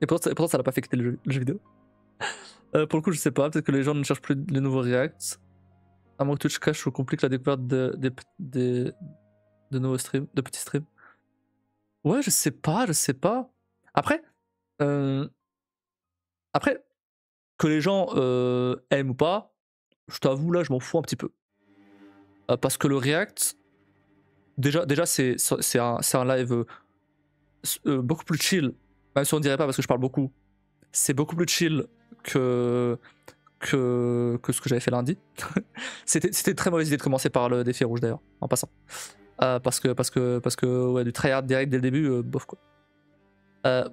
Et pourtant ça l'a pas fait quitter le jeu vidéo. Pour le coup, je sais pas, peut-être que les gens ne cherchent plus les nouveaux Reacts. À moins que Twitch cache ou complique la découverte de nouveaux streams, de petits streams. Ouais, je sais pas, je sais pas. Après, euh, après que les gens aiment ou pas, je t'avoue là, je m'en fous un petit peu. Parce que le React, déjà c'est un live beaucoup plus chill, même si on dirait pas parce que je parle beaucoup. C'est beaucoup plus chill que ce que j'avais fait lundi. C'était une très mauvaise idée de commencer par le défi rouge d'ailleurs, en passant. Parce que ouais, du tryhard direct dès le début, bof quoi.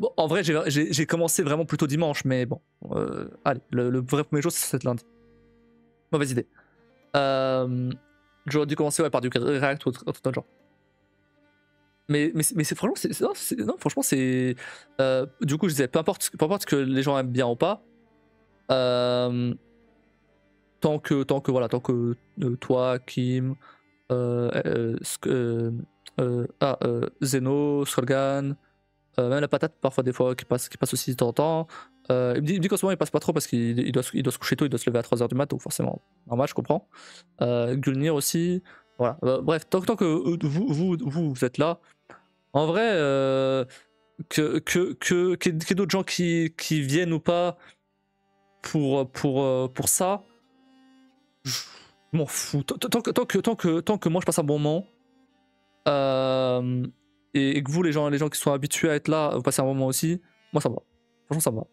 Bon, en vrai, j'ai commencé vraiment plutôt dimanche, mais bon, allez, le vrai premier jour, c'est lundi. Mauvaise idée. J'aurais dû commencer ouais, par du React ou autre genre. Mais franchement, non, franchement, c'est. Du coup, je disais, peu importe que les gens aiment bien ou pas, tant que toi, Kim, Zeno, Skolgan, même la patate parfois des fois qui passe aussi de temps en temps. Il me dit qu'en ce moment il passe pas trop parce qu'il doit se coucher tôt, il doit se lever à 3h du mat, donc forcément normal, je comprends. Gulnir aussi, voilà. Bref, tant que vous êtes là, en vrai, qu'il y ait d'autres gens qui viennent ou pas pour ça, je m'en fous. Tant que moi je passe un bon moment, et que vous, les gens qui sont habitués à être là, vous passez un bon moment aussi, moi ça me va. Franchement, ça me va.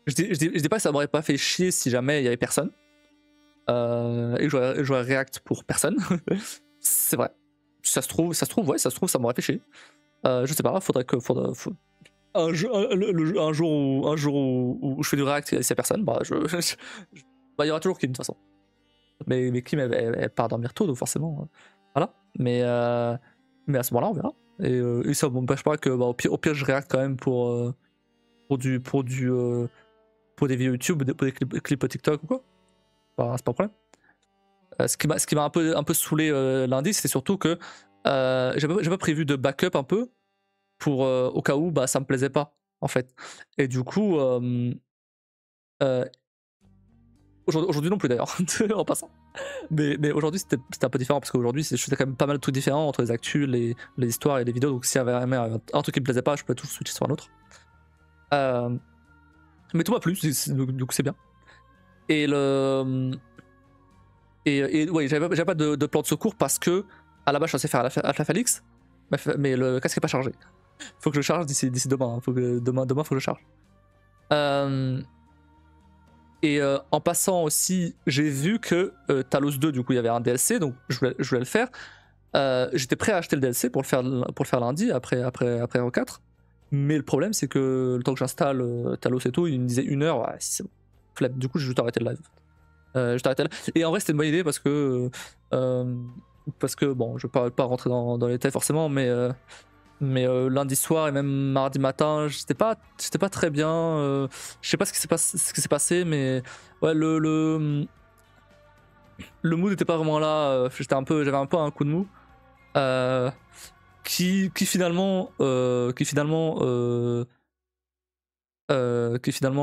Je dis pas que ça m'aurait pas fait chier si jamais il y avait personne. Et que j'aurais React pour personne. C'est vrai. Ça se trouve, ouais, ça m'aurait fait chier. Je sais pas, un jour où je fais du React et s'il y a personne, bah, bah, il y aura toujours Kim de toute façon. Mais Kim, elle part dormir tôt, donc forcément. Voilà. Mais à ce moment-là, on verra. Et ça m'empêche pas que, bah, au pire, je React quand même pour des vidéos YouTube, pour des clips TikTok ou quoi. Bah, c'est pas un problème. Ce qui m'a un peu saoulé lundi, c'était surtout que j'ai pas prévu de backup un peu pour au cas où bah, ça me plaisait pas en fait. Et du coup, aujourd'hui non plus d'ailleurs, en passant. Mais aujourd'hui c'était un peu différent parce qu'aujourd'hui je faisais quand même pas mal de trucs différents entre les actus, les histoires et les vidéos. Donc s'il y avait un truc qui me plaisait pas, je pouvais tout switcher sur un autre. Mais tout m'a plu, donc c'est bien. Et ouais, j'avais pas de plan de secours parce que à la base je suis censé faire Alpha Falix, mais le casque est pas chargé. Faut que je charge d'ici demain. Demain faut que je charge. Et en passant aussi, j'ai vu que Talos 2, du coup, il y avait un DLC, donc je voulais le faire. J'étais prêt à acheter le DLC pour le faire lundi après RE4. Mais le problème, c'est que le temps que j'installe Talos et tout, il me disait 1 heure. Ouais, si c'est bon. Flemme. Du coup, j'ai juste arrêté le live. Et en vrai, c'était une bonne idée parce que bon, je vais pas rentrer dans les détails forcément, mais lundi soir et même mardi matin, j'étais pas très bien. Je sais pas ce qui s'est passé, mais ouais, le mood n'était pas vraiment là. J'avais un peu un coup de mou. Qui finalement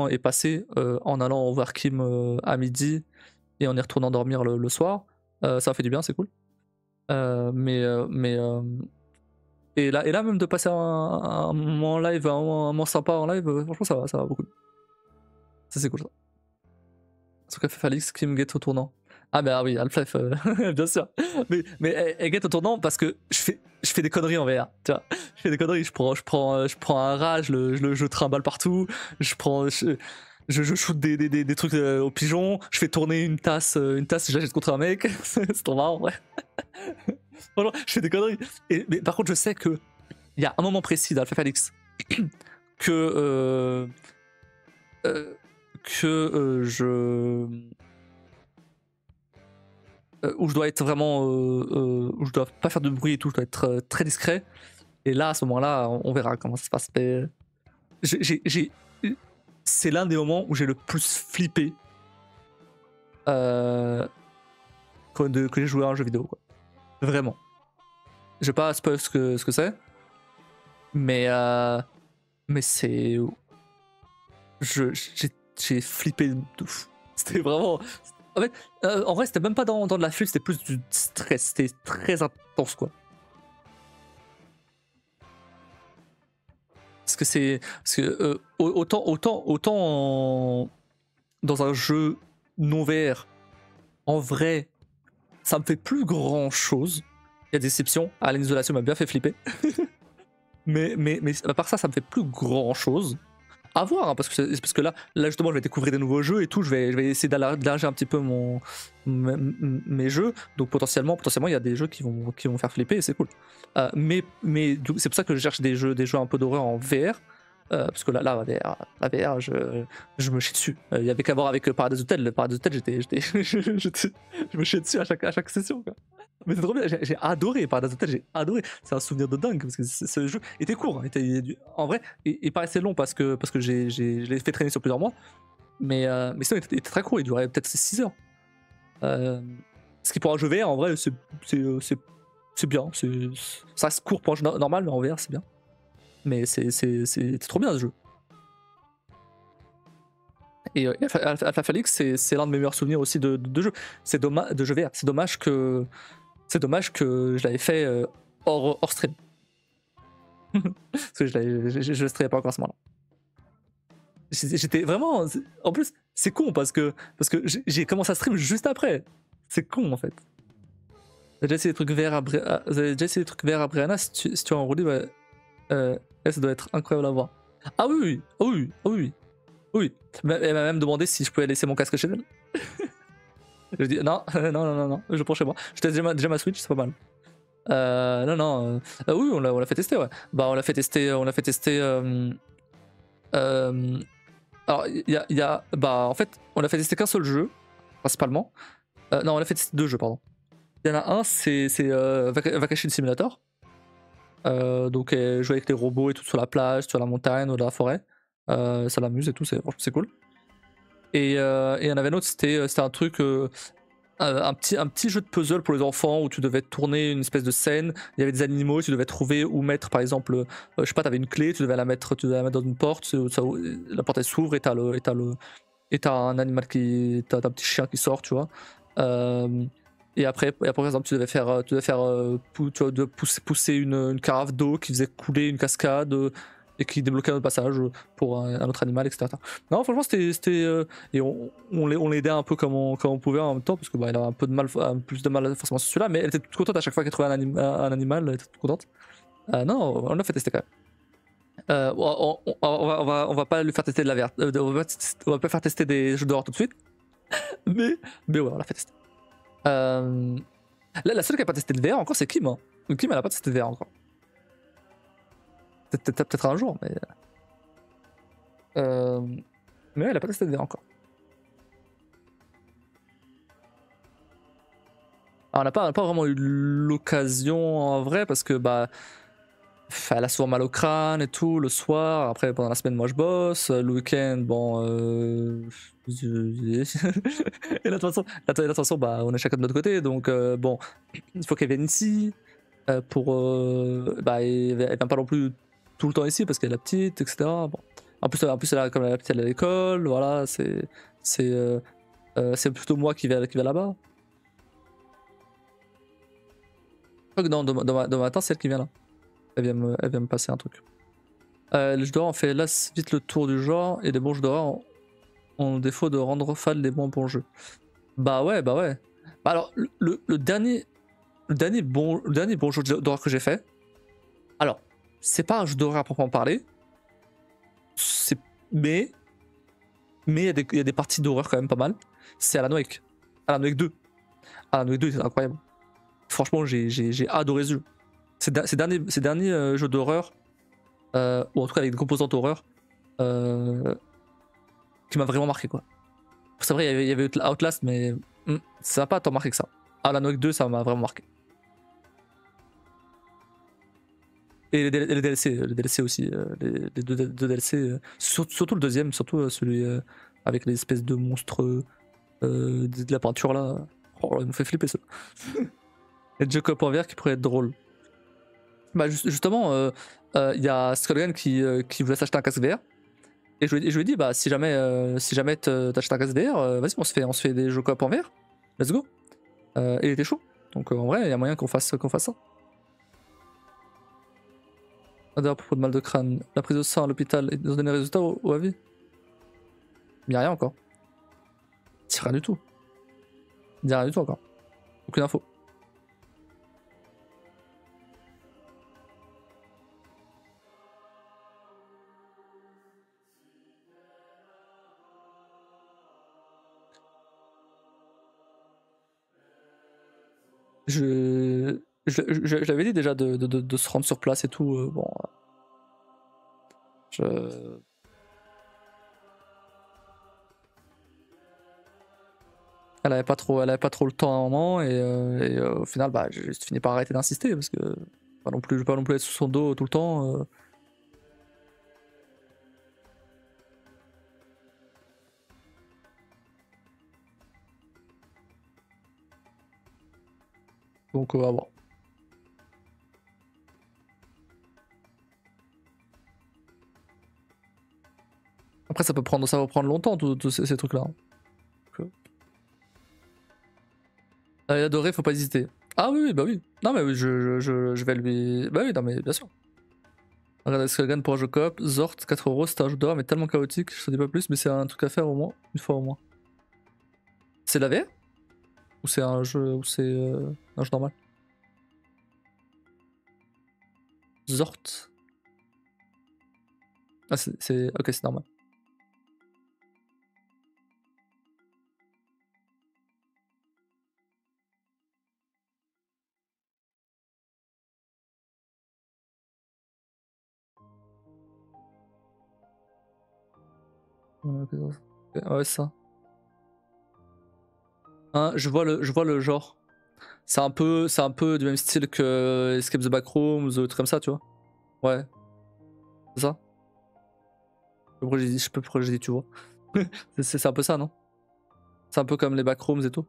est passé en allant voir Kim à midi et en y retournant dormir le soir. Ça a fait du bien, c'est cool. Et là même de passer un moment en live, un moment sympa en live, franchement ça va beaucoup. Ça c'est cool ça. Ce qu'a fait Falix, Kim Get au tournant. Ah bah oui, Half-Life, bien sûr. Mais elle get au tournant parce que je fais des conneries en VR, tu vois. Je fais des conneries, je prends un rat, je trimballe partout, je shoot des trucs au pigeon, je fais tourner une tasse, je la jette contre un mec, c'est trop marrant, ouais. Franchement, je fais des conneries. Mais par contre, je sais que il y a un moment précis dans Alpha Falix que où je dois être vraiment où je dois pas faire de bruit et tout, je dois être très discret. Et là, à ce moment-là, on verra comment ça se passe. Mais c'est l'un des moments où j'ai le plus flippé que j'ai joué à un jeu vidéo, quoi. Vraiment. je vais pas spoil ce que c'est, mais c'est, j'ai flippé de ouf. C'était vraiment, en fait, en vrai c'était même pas dans de la flip, c'était plus du stress, c'était très intense quoi. Parce que autant dans un jeu non VR, en vrai, ça me fait plus grand chose. Il y a des exceptions. Alien Isolation m'a bien fait flipper. mais à part ça, ça me fait plus grand chose. À voir, hein, parce que là justement, je vais découvrir des nouveaux jeux et tout. Je vais essayer d'élargir un petit peu mes jeux. Donc potentiellement, il y a des jeux qui vont me faire flipper et c'est cool. Mais c'est pour ça que je cherche des jeux un peu d'horreur en VR. Parce que là, la VR, je me chie dessus. Il y avait qu'à voir avec Paradise Hotel. Le Paradise Hotel, je me chiais dessus à chaque session. Quoi. Mais c'est trop bien, j'ai adoré Paradise Hotel, j'ai adoré. C'est un souvenir de dingue parce que ce jeu était court. Hein, en vrai, il paraissait long parce que je l'ai fait traîner sur plusieurs mois. Mais sinon, il était très court, il durait peut-être 6 heures. Ce qui pour un jeu VR, en vrai, c'est bien. Ça reste court pour un jeu normal, mais en VR, c'est bien. Mais c'est trop bien ce jeu. Et Alpha Felix, c'est l'un de mes meilleurs souvenirs aussi de jeu. De jeu VR. C'est dommage que je l'avais fait hors stream. Parce que je streamais pas encore à ce moment-là. J'étais vraiment. En plus, c'est con parce que j'ai commencé à stream juste après. C'est con en fait. J'ai déjà essayé des trucs VR à Brianna. Si tu as enroulé, ouais. Ça doit être incroyable à voir. Ah oui, oui. Oui. Elle m'a même demandé si je pouvais laisser mon casque chez elle. Je dis non, non, je prends chez moi. Je teste déjà ma Switch, c'est pas mal. Non. Oui, on l'a fait tester, ouais. Bah, on l'a fait tester. Alors, bah, en fait, on l'a fait tester qu'un seul jeu, principalement. Non, on l'a fait tester 2 jeux, pardon. Il y en a un, c'est Vacation Simulator. Donc, jouer avec les robots et tout sur la plage, sur la montagne ou dans la forêt. Ça l'amuse et tout, c'est cool. Et il y en avait un autre, c'était un truc, un petit jeu de puzzle pour les enfants où tu devais tourner une espèce de scène. Il y avait des animaux, tu devais trouver où mettre, par exemple, je sais pas, t'avais une clé, tu devais la mettre dans une porte, la porte elle s'ouvre et t'as un animal t'as un petit chien qui sort, tu vois. Et après, par exemple, tu devais faire pousser une carafe d'eau qui faisait couler une cascade et qui débloquait un autre passage pour un autre animal, etc. Non, franchement, c'était et on l'aidait un peu comme on pouvait en même temps, parce que bah, elle avait un peu de mal, plus de mal forcément sur celui-là, mais elle était toute contente à chaque fois qu'elle trouvait un animal, elle était toute contente. Non, on l'a fait tester quand même. On va pas lui faire tester de la VR, on va pas faire tester des jeux d'horreur tout de suite, mais ouais, on l'a fait tester. Là, la seule qui a pas testé de VR encore, c'est Kim. Hein. Kim, elle a pas testé de VR encore. Peut-être un jour, mais. Mais ouais, elle a pas testé de VR encore. Alors, on n'a pas vraiment eu l'occasion en vrai parce que bah. Elle a souvent mal au crâne et tout le soir. Après, pendant la semaine, moi je bosse. Le week-end, bon. Et là, de toute façon, bah, on est chacun de notre côté. Donc, bon, il faut qu'elle vienne ici. Bah, elle vient pas non plus tout le temps ici parce qu'elle est la petite, etc. Bon. En plus, comme la petite, elle est à l'école. Voilà, c'est plutôt moi qui vais là-bas. Je crois que non, demain matin, c'est elle qui vient là. Elle vient me passer un truc. Les jeux d'horreur ont fait là vite le tour du genre et les bons jeux d'horreur ont défaut de rendre fan les bons jeux. Bah ouais. Bah alors, le dernier bon jeu d'horreur que j'ai fait, alors, c'est pas un jeu d'horreur à proprement parler, mais il y a des parties d'horreur quand même pas mal. C'est Alan Wake. Alan Wake 2. Alan Wake 2 c'est incroyable. Franchement, j'ai adoré ce jeu. Ces derniers jeux d'horreur, ou en tout cas avec des composantes horreur, qui m'a vraiment marqué quoi. C'est vrai, il y avait Outlast, mais ça n'a pas tant marqué que ça. Alan Wake 2, ça m'a vraiment marqué. Et les DLC aussi, les deux DLC, surtout le deuxième, surtout celui avec les espèces de monstres de la peinture là. Oh, il me fait flipper ça. Et Jacob en VR qui pourrait être drôle. Bah justement, il y a Skullgun qui voulait s'acheter un casque VR. Et je lui ai dit, bah si jamais t'achètes un casque VR, vas-y, on se fait des jeux coop en VR. Let's go. Et il était chaud. Donc en vrai, il y a moyen qu'on fasse ça. Ah, d'ailleurs, à propos de mal de crâne, la prise de sang à l'hôpital, ils ont donné des résultats au avis? Il n'y a rien encore. C'est rien du tout. Il n'y a rien du tout encore. Aucune info. J'avais dit déjà de se rendre sur place et tout. Bon, je... elle avait pas trop le temps à un moment et au final, bah, j'ai juste fini par arrêter d'insister parce que je vais pas non plus être sous son dos tout le temps. Donc, à voir. Après, ça peut prendre longtemps, tous ces trucs-là. Hein. Adoré, faut pas hésiter. Ah oui, oui, bah oui. Non, mais oui, je vais lui. Bah oui, non, mais bien sûr. Regarde, Skagan pour un jeu coop, Zort, 4€, c'est un jeu d'horreur, mais tellement chaotique, je te dis pas plus, mais c'est un truc à faire au moins, une fois au moins. C'est de la VR? Ou c'est un jeu, ou c'est un jeu normal? Zort. Ah, ok, c'est normal. Ouais, c'est ça. Hein, je vois le genre. C'est un peu du même style que Escape the Backrooms ou des trucs comme ça, tu vois. Ouais, c'est ça. Je sais pas pourquoi j'ai dit, tu vois. C'est un peu ça, non? C'est un peu comme les Backrooms et tout.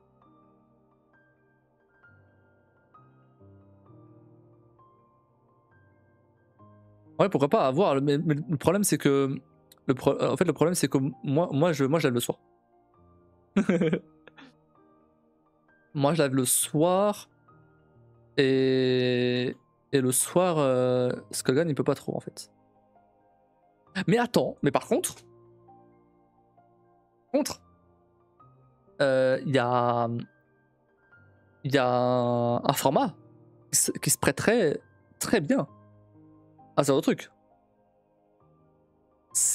Ouais, pourquoi pas avoir. Mais le problème, c'est que. En fait, le problème, c'est que moi, je lève le soir. Moi, je lève le soir. Et le soir, Skullgun, il peut pas trop, en fait. Mais attends, mais par contre, il y a, un format qui se prêterait très bien à ce genre de truc.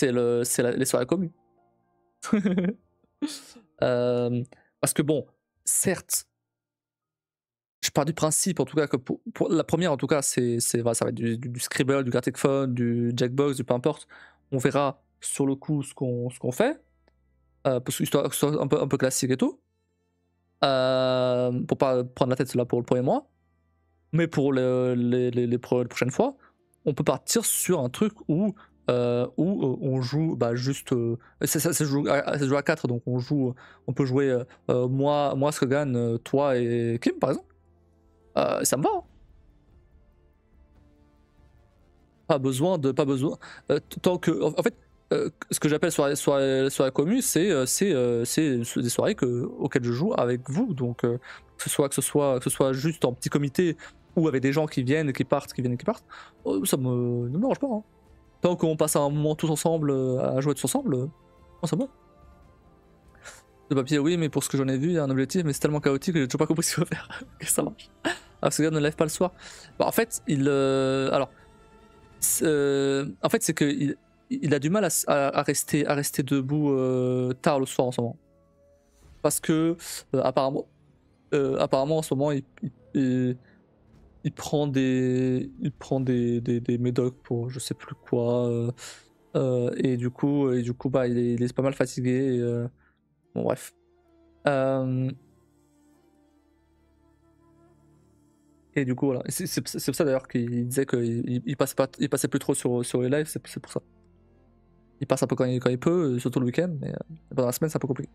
Les soirées communes. Euh, parce que bon, certes, je pars du principe, en tout cas, que pour la première, en tout cas, ça va être du Scribble, du Gartic Phone, du Jackbox, du peu importe. On verra sur le coup ce qu'on fait. Parce que histoire que ce soit un peu classique et tout. Pour pas prendre la tête là pour le premier mois. Mais pour les prochaines fois, on peut partir sur un truc où on joue bah, juste. Ça se joue à 4, donc on peut jouer moi, Skogan, toi et Kim par exemple. Ça me va. Hein. Pas besoin de. Pas besoin. Tant que. En fait, ce que j'appelle soirée commune, c'est des soirées auxquelles je joue avec vous. Donc, que ce soit juste en petit comité ou avec des gens qui viennent et qui partent, qui viennent et qui partent, ça ne me dérange pas. Hein. Tant qu'on passe un moment tous ensemble à jouer tous ensemble, ça va. De papier, oui, mais pour ce que j'en ai vu, il y a un objectif, mais c'est tellement chaotique que j'ai toujours pas compris ce qu'il faut faire. Ok, ça marche. Ah, parce que le gars ne lève pas le soir. Bah, en fait, alors. En fait, c'est que il a du mal à rester debout tard le soir en ce moment. Parce que apparemment en ce moment il prend des médocs pour je sais plus quoi. Et du coup bah, il est pas mal fatigué. Bon, bref. Euh, et du coup, voilà. C'est pour ça d'ailleurs qu'il disait qu'il il passait plus trop sur les lives, c'est pour ça. Il passe un peu quand il peut, surtout le week-end, mais pendant la semaine, c'est un peu compliqué.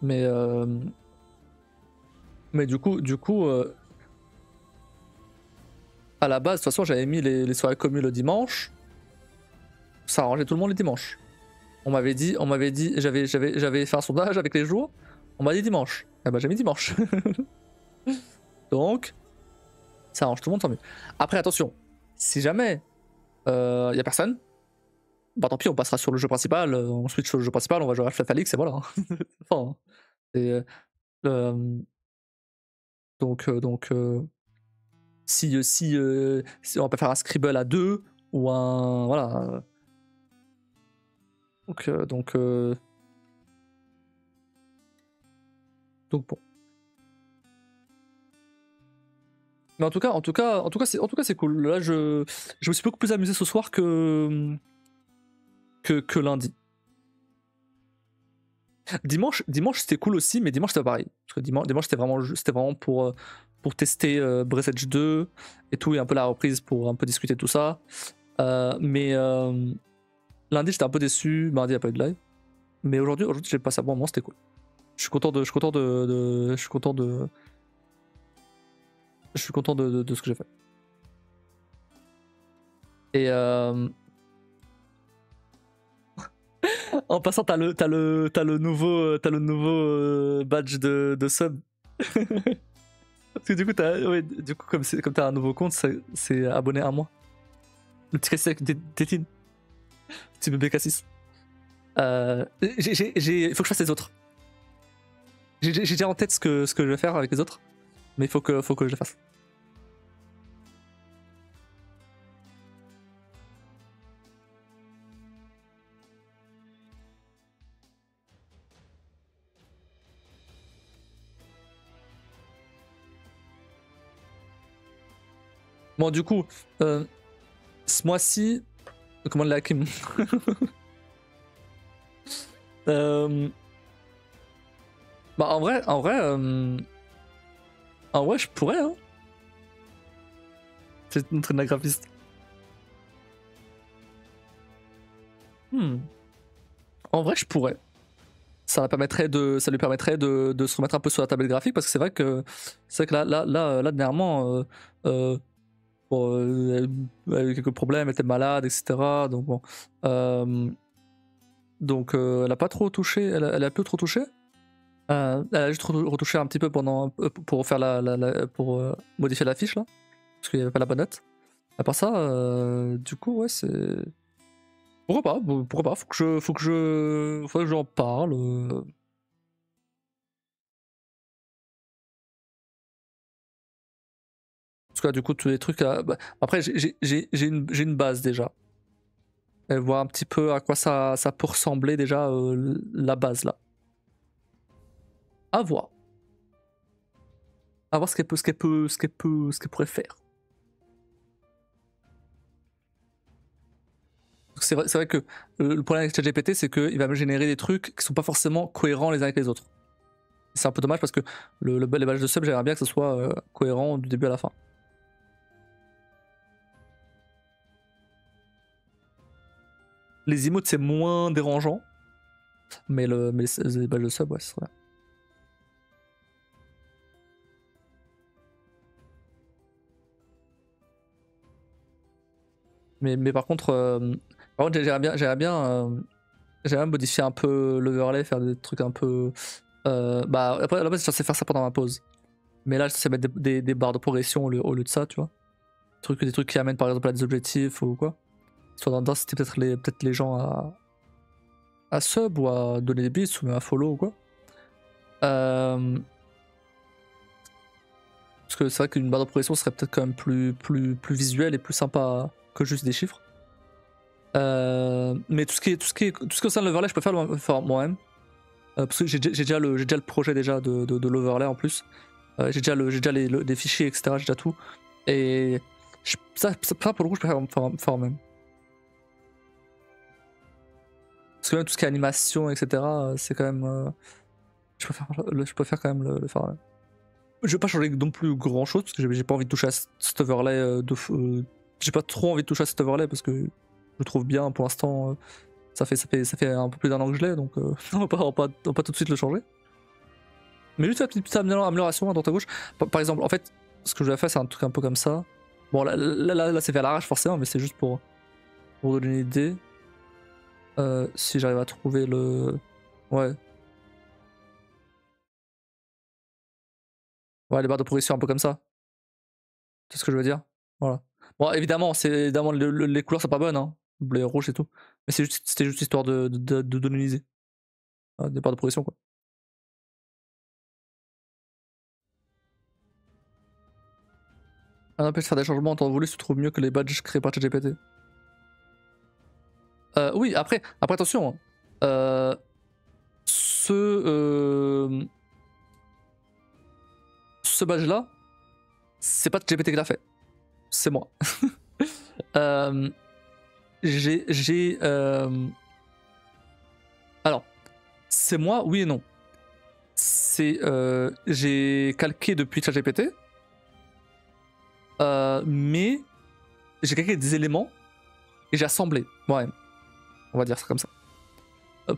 Mais Mais du coup, à la base, de toute façon, j'avais mis les soirées communes le dimanche. Ça arrangeait tout le monde les dimanches. On m'avait dit, j'avais fait un sondage avec les jours. On m'a dit dimanche. Eh ben j'ai mis dimanche. Donc, ça arrange tout le monde, tant mieux. Après, attention, si jamais y a personne, bah tant pis, on passera sur le jeu principal, on switch sur le jeu principal, on va jouer à Half-Life Alyx et voilà. Enfin, et, euh, donc, si on va pas faire un scribble à deux ou un voilà. Donc bon. Mais en tout cas, c'est cool. Là, je me suis beaucoup plus amusé ce soir que lundi. Dimanche, c'était cool aussi, mais dimanche c'était pas pareil. Parce que dimanche c'était vraiment pour tester Breath Edge 2 et tout, et un peu la reprise pour un peu discuter de tout ça. Mais lundi j'étais un peu déçu, mardi il n'y a pas eu de live. Mais aujourd'hui j'ai passé un bon moment, c'était cool. Je suis content de ce que j'ai fait. Et en passant, t'as le nouveau badge de sub. Parce que du coup, comme t'as un nouveau compte, c'est abonné à moi. Le petit Cassis avec Tétine. Petit bébé Cassis. Il faut que je fasse les autres. J'ai déjà en tête ce que je vais faire avec les autres. Mais il faut que je le fasse. Bon, du coup, ce mois-ci, comment le Hakim Bah en vrai, je pourrais, hein. C'est une traîne graphiste. En vrai, je pourrais. Ça lui permettrait de se remettre un peu sur la tablette graphique, parce que c'est vrai que là dernièrement, bon, elle a eu quelques problèmes, elle était malade, etc. Donc bon, elle a pas trop touché, elle a peu trop touché. Elle a juste retouché un petit peu pour faire pour modifier la fiche là, parce qu'il n'y avait pas la bonne note. À part ça, du coup, ouais, c'est pourquoi pas. Faudrait que j'en parle. Parce que là, du coup, tous les trucs. Bah, après, j'ai une base déjà. Et voir un petit peu à quoi ça peut ressembler déjà, la base là. À voir. À voir ce qu'elle pourrait faire. C'est vrai que le problème avec ChatGPT, c'est qu'il va me générer des trucs qui sont pas forcément cohérents les uns avec les autres. C'est un peu dommage parce que les badges de sub, j'aimerais bien que ce soit cohérent du début à la fin. Les emotes, c'est moins dérangeant, mais les badges de sub, ouais, c'est vrai. Mais par contre, j'aimerais bien modifier un peu l'overlay, faire des trucs un peu. Bah, après, à la base, je censé faire ça pendant ma pause. Mais là, je sais mettre des barres de progression au lieu de ça, tu vois. Des trucs qui amènent par exemple à des objectifs ou quoi. Soit dans c'était peut-être les gens à sub ou à donner des bits ou même à follow ou quoi. Parce que c'est vrai qu'une barre de progression serait peut-être quand même plus visuelle et plus sympa que juste des chiffres. Mais tout ce qui concerne l'overlay, je préfère le faire moi-même. Parce que j'ai déjà le projet déjà de l'overlay en plus. J'ai déjà les fichiers, etc. J'ai déjà tout. Et ça pour le coup, je préfère me faire moi-même. Parce que même tout ce qui est animation, etc., c'est quand même. Je préfère quand même le faire moi-même. Je vais pas changer non plus grand chose parce que j'ai pas envie de toucher à cet overlay j'ai pas trop envie de toucher à cet overlay parce que je le trouve bien pour l'instant. Ça fait un peu plus d'un an que je l'ai, donc on va pas tout de suite le changer. Mais juste la petite amélioration à droite à gauche. Par exemple, en fait, ce que je vais faire, c'est un truc un peu comme ça. Bon, là c'est vers l'arrache forcément, mais c'est juste pour donner une idée. Si j'arrive à trouver le. Ouais. Ouais, les barres de progression un peu comme ça. C'est ce que je veux dire. Voilà. Bon, évidemment, évidemment les couleurs sont pas bonnes, hein. Bleu, rouge et tout. Mais c'était juste histoire de donner une idée. Des barres de progression, quoi. Un empêche de faire des changements en temps voulu se trouve mieux que les badges créés par ChatGPT. Oui, après attention. Hein. Euh, ce, ce badge-là, c'est pas GPT qui l'a fait. C'est moi. euh, j'ai. Alors, c'est moi, oui et non. J'ai calqué depuis ChatGPT, mais j'ai calqué des éléments et j'ai assemblé moi-même. On va dire ça comme ça.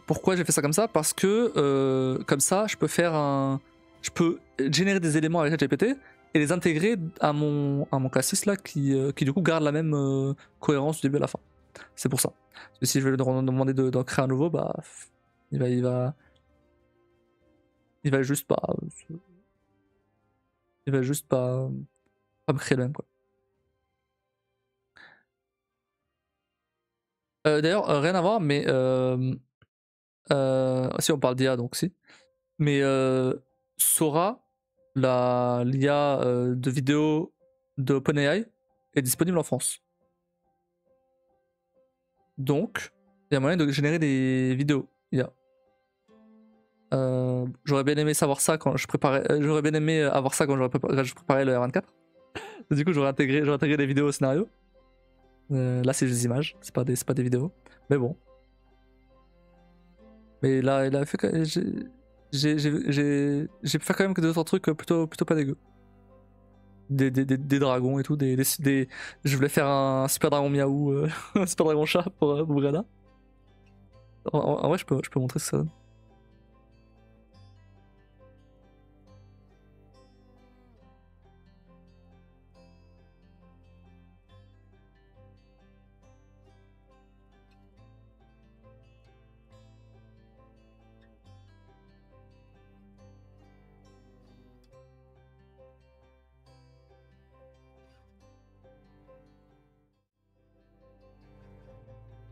Pourquoi j'ai fait ça comme ça? Parce que comme ça, je peux générer des éléments avec ChatGPT et les intégrer à mon classis là qui du coup garde la même cohérence du début à la fin. C'est pour ça. Parce que si je vais lui demander d'en créer un nouveau, bah il va, il va, il va juste pas, il va juste pas me créer le même quoi. D'ailleurs, rien à voir, mais si on parle d'IA donc si, mais Sora, l'IA de vidéo de OpenAI est disponible en France. Donc, il y a moyen de générer des vidéos IA. J'aurais bien aimé savoir ça quand je préparais. J'aurais bien aimé avoir ça quand je préparais le R24. Du coup, j'aurais intégré des vidéos au scénario. Là, c'est juste des images, c'est pas des vidéos. Mais bon. Mais là, il a fait. J'ai pu faire quand même que 2 3 trucs plutôt pas dégueu. Des dragons et tout. Je voulais faire un super dragon miaou, un super dragon chat pour Brianna. En vrai, je peux montrer ce que ça donne.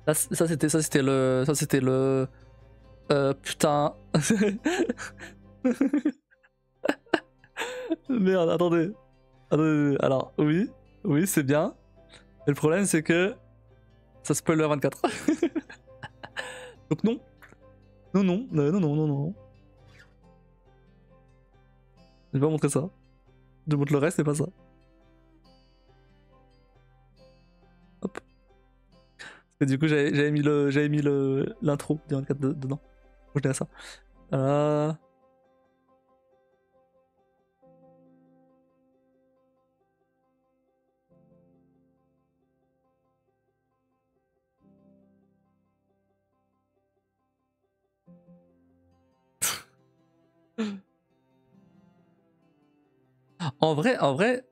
Là, ça c'était le putain. Merde, attendez. Alors, oui, c'est bien. Mais le problème, c'est que ça spoil le 24. Donc non. Non. Je vais pas montrer ça. Je montre le reste, c'est pas ça. Hop. Et du coup, j'avais mis l'intro du 24 dedans. Faut que je dirais ça. Euh... en vrai,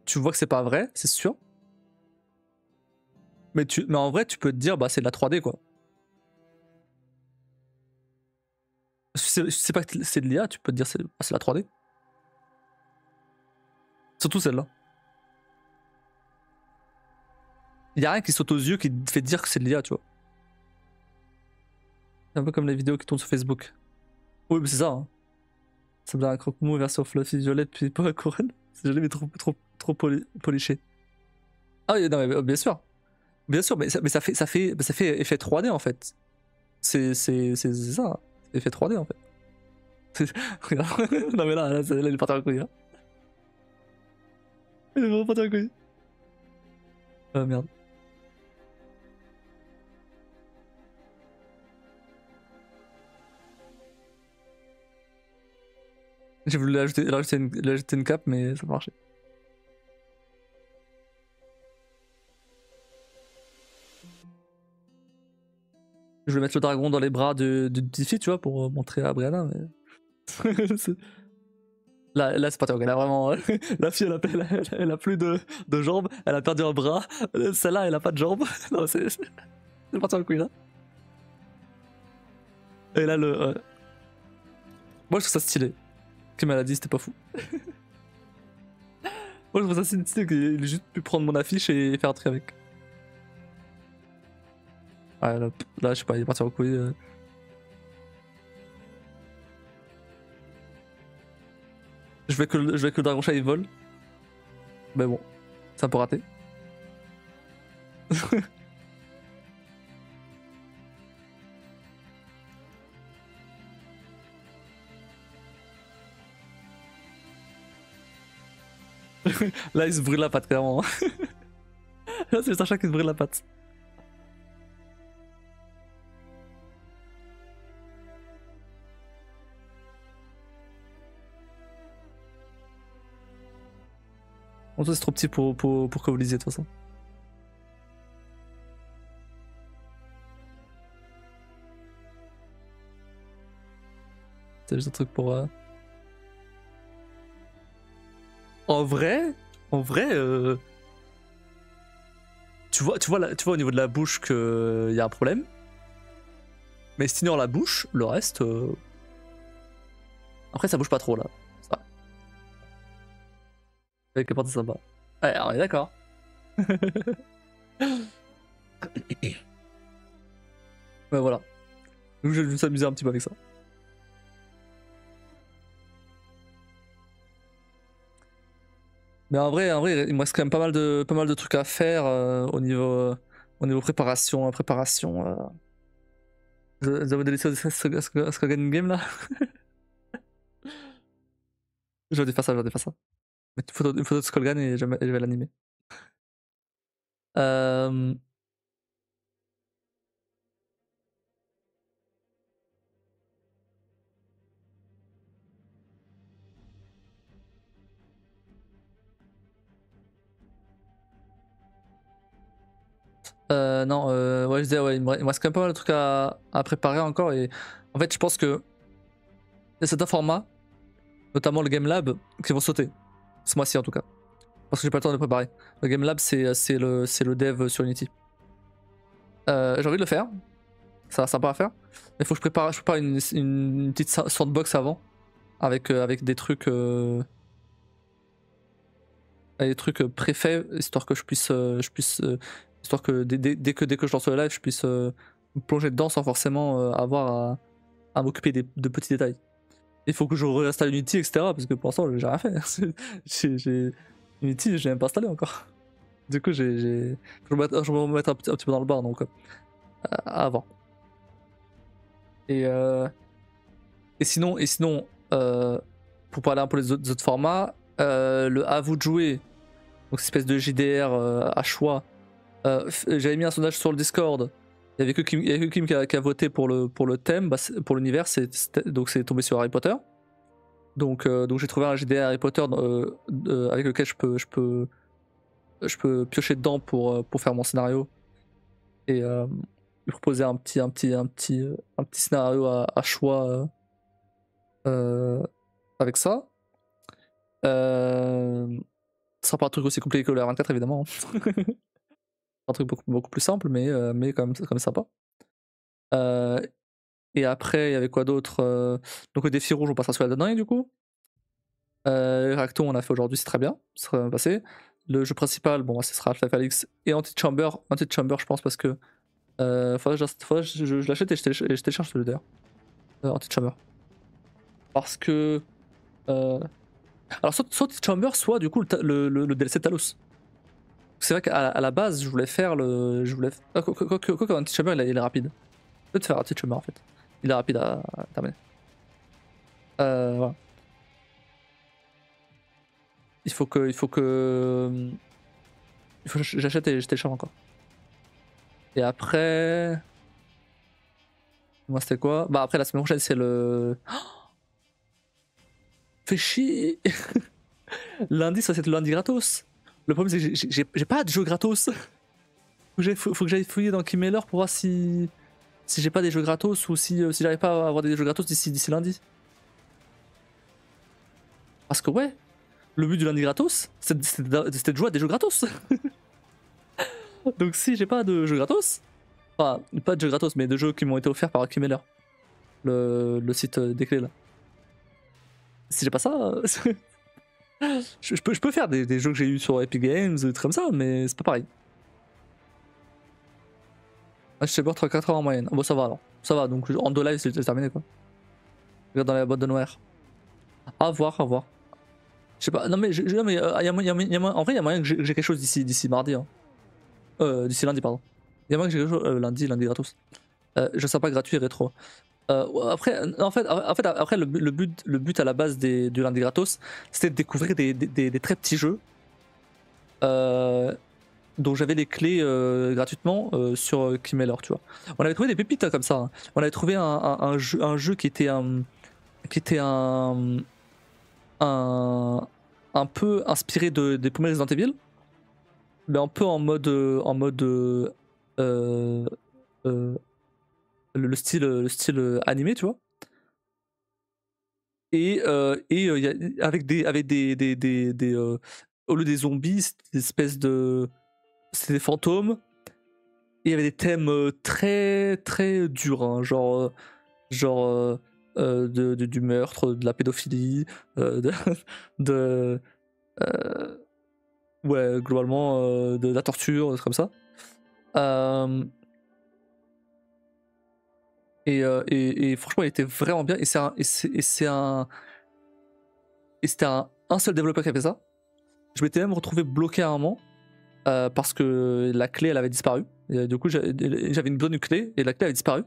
tu vois que c'est pas vrai, c'est sûr. Mais en vrai, tu peux te dire, bah c'est de la 3D quoi. Si c'est pas que c'est de l'IA, tu peux te dire c'est la 3D. Surtout celle-là. Il y a rien qui saute aux yeux qui te fait dire que c'est de l'IA, tu vois. C'est un peu comme les vidéos qui tournent sur Facebook. Oui, mais c'est ça. Hein. Ça me donne un croque-mou version fluffy violette puis pas la couronne. C'est joli mais trop poliché. Ah oui, non mais bien sûr, mais ça fait effet 3D en fait. C'est ça, hein. Effet 3D en fait. Regarde. Non mais là il est parti en couille. Hein. Il est vraiment parti en couille. Ah merde. J'ai voulu lui ajouter une cape, mais ça marchait. Je vais mettre le dragon dans les bras de Diffie, tu vois, pour montrer à Brianna. Mais... Là c'est pas toi, elle a vraiment. La fille, elle a plus de jambes, elle a perdu un bras. Celle-là, elle a pas de jambes. Non, c'est parti en couille là. Et là, moi, je trouve ça stylé. Kim elle a dit, c'était pas fou. Moi, je trouve ça stylé qu'il ait juste pu prendre mon affiche et faire un truc avec. Ouais, là, je sais pas, il est parti en couille. Je veux que le dragon chat il vole. Mais bon, c'est un peu raté. Là, il se brûle la patte, clairement. Là, c'est juste un chat qui se brûle la patte. En tout cas, c'est trop petit pour que vous lisiez, de toute façon. C'est juste un truc pour... En vrai, tu vois au niveau de la bouche qu'il y a un problème. Mais si tu ignores la bouche, le reste... Après, ça bouge pas trop, là. Ça. Avec les portes, c'est sympa. Ouais, on est d'accord. Ouais, voilà. Donc, je vais juste s'amuser un petit peu avec ça. Mais en vrai, il me reste quand même pas mal de trucs à faire au niveau préparation. Vous avez des laissé ce Game Game là. Je vais faire ça. Mettre une photo de Skullgan et je vais l'animer. Non, ouais, je disais, ouais, il me reste quand même pas mal de trucs à préparer encore. Et en fait, je pense que il y a certains formats, notamment le Game Lab, qui vont sauter. Ce mois-ci en tout cas. Parce que j'ai pas le temps de préparer. Le Game Lab, c'est le dev sur Unity. J'ai envie de le faire. Ça va sympa à faire. Mais il faut que je prépare une petite sandbox avant. Avec des trucs. Des trucs préfaits, histoire que je puisse. Histoire que dès que je lance le live, je puisse me plonger dedans sans forcément avoir à m'occuper de petits détails. Il faut que je réinstalle Unity, etc. Parce que pour l'instant, j'ai rien fait. Unity, j'ai même pas installé encore. Du coup, je vais me remettre un petit peu dans le bar, donc avant. Et sinon, pour parler un peu des autres formats, le à vous de jouer, donc cette espèce de JDR à choix. J'avais mis un sondage sur le Discord. Il y avait que Kim qui a voté pour le thème, pour l'univers, donc c'est tombé sur Harry Potter. Donc j'ai trouvé un JDR Harry Potter avec lequel je peux piocher dedans pour faire mon scénario et lui proposer un petit scénario à choix avec ça. Ce sera pas un truc aussi compliqué que le R24 évidemment. Un truc beaucoup plus simple, mais quand même sympa. Et après, il y avait quoi d'autre? Donc le défi rouge, on passera sur la dingue du coup. Reacto, on a fait aujourd'hui, c'est très bien, ça sera bien passé. Le jeu principal, bon, ce sera Half-Life Alyx et Antichamber. Antichamber, je pense, parce que faudrait que je l'achète et je télécharge celui d'ailleurs. Antichamber. Parce que. Alors, soit Antichamber, soit du coup le DLC Talos. C'est vrai qu'à la base, je voulais faire le. Quoi Antichamber, il est rapide. Je vais te faire Antichamber en fait. Il est rapide à terminer. Voilà. Il faut que j'achète et je télécharge encore. Et après. Moi, c'était quoi? Bah, après, la semaine prochaine, c'est le. Fais chier! Lundi, ça, c'est le lundi gratos. Le problème, c'est que j'ai pas de jeux gratos. Faut que j'aille fouiller dans Keymailer pour voir si j'ai pas des jeux gratos ou si j'arrive pas à avoir des jeux gratos d'ici lundi. Parce que ouais, le but du lundi gratos, c'était de jouer à des jeux gratos. Donc si j'ai pas de jeux gratos, enfin pas de jeux gratos, mais de jeux qui m'ont été offerts par Kimeler, le site des clés là. Si j'ai pas ça, je peux faire des jeux que j'ai eu sur Epic Games, des trucs comme ça, mais c'est pas pareil. Ah, je sais pas, 3-4 heures en moyenne. Ah, bon, ça va alors. Ça va, donc en 2 lives, c'est terminé quoi. Regarde dans la boîte de noir. À voir, à voir. Je sais pas, non mais, non, mais en vrai, il y a moyen que j'ai quelque chose d'ici mardi. Hein. D'ici lundi, pardon. Il y a moyen que j'ai quelque chose lundi gratos. Je sais pas gratuit rétro. Après, après le but à la base du lundi gratos, c'était de découvrir des très petits jeux. Dont j'avais les clés gratuitement sur Kimeler, tu vois. On avait trouvé des pépites hein, comme ça. Hein. On avait trouvé un jeu qui était un peu inspiré des premiers Resident Evil, mais un peu euh, euh, le style animé, tu vois. Avec au lieu des zombies, c'était des espèces de. C'était des fantômes. Et il y avait des thèmes très très durs, hein, du meurtre, de la pédophilie, de, de ouais, globalement de la torture, des trucs comme ça. Et franchement, il était vraiment bien. Et c'était un seul développeur qui avait fait ça. Je m'étais même retrouvé bloqué à un moment parce que la clé elle avait disparu. Et du coup, j'avais une bonne clé et la clé avait disparu.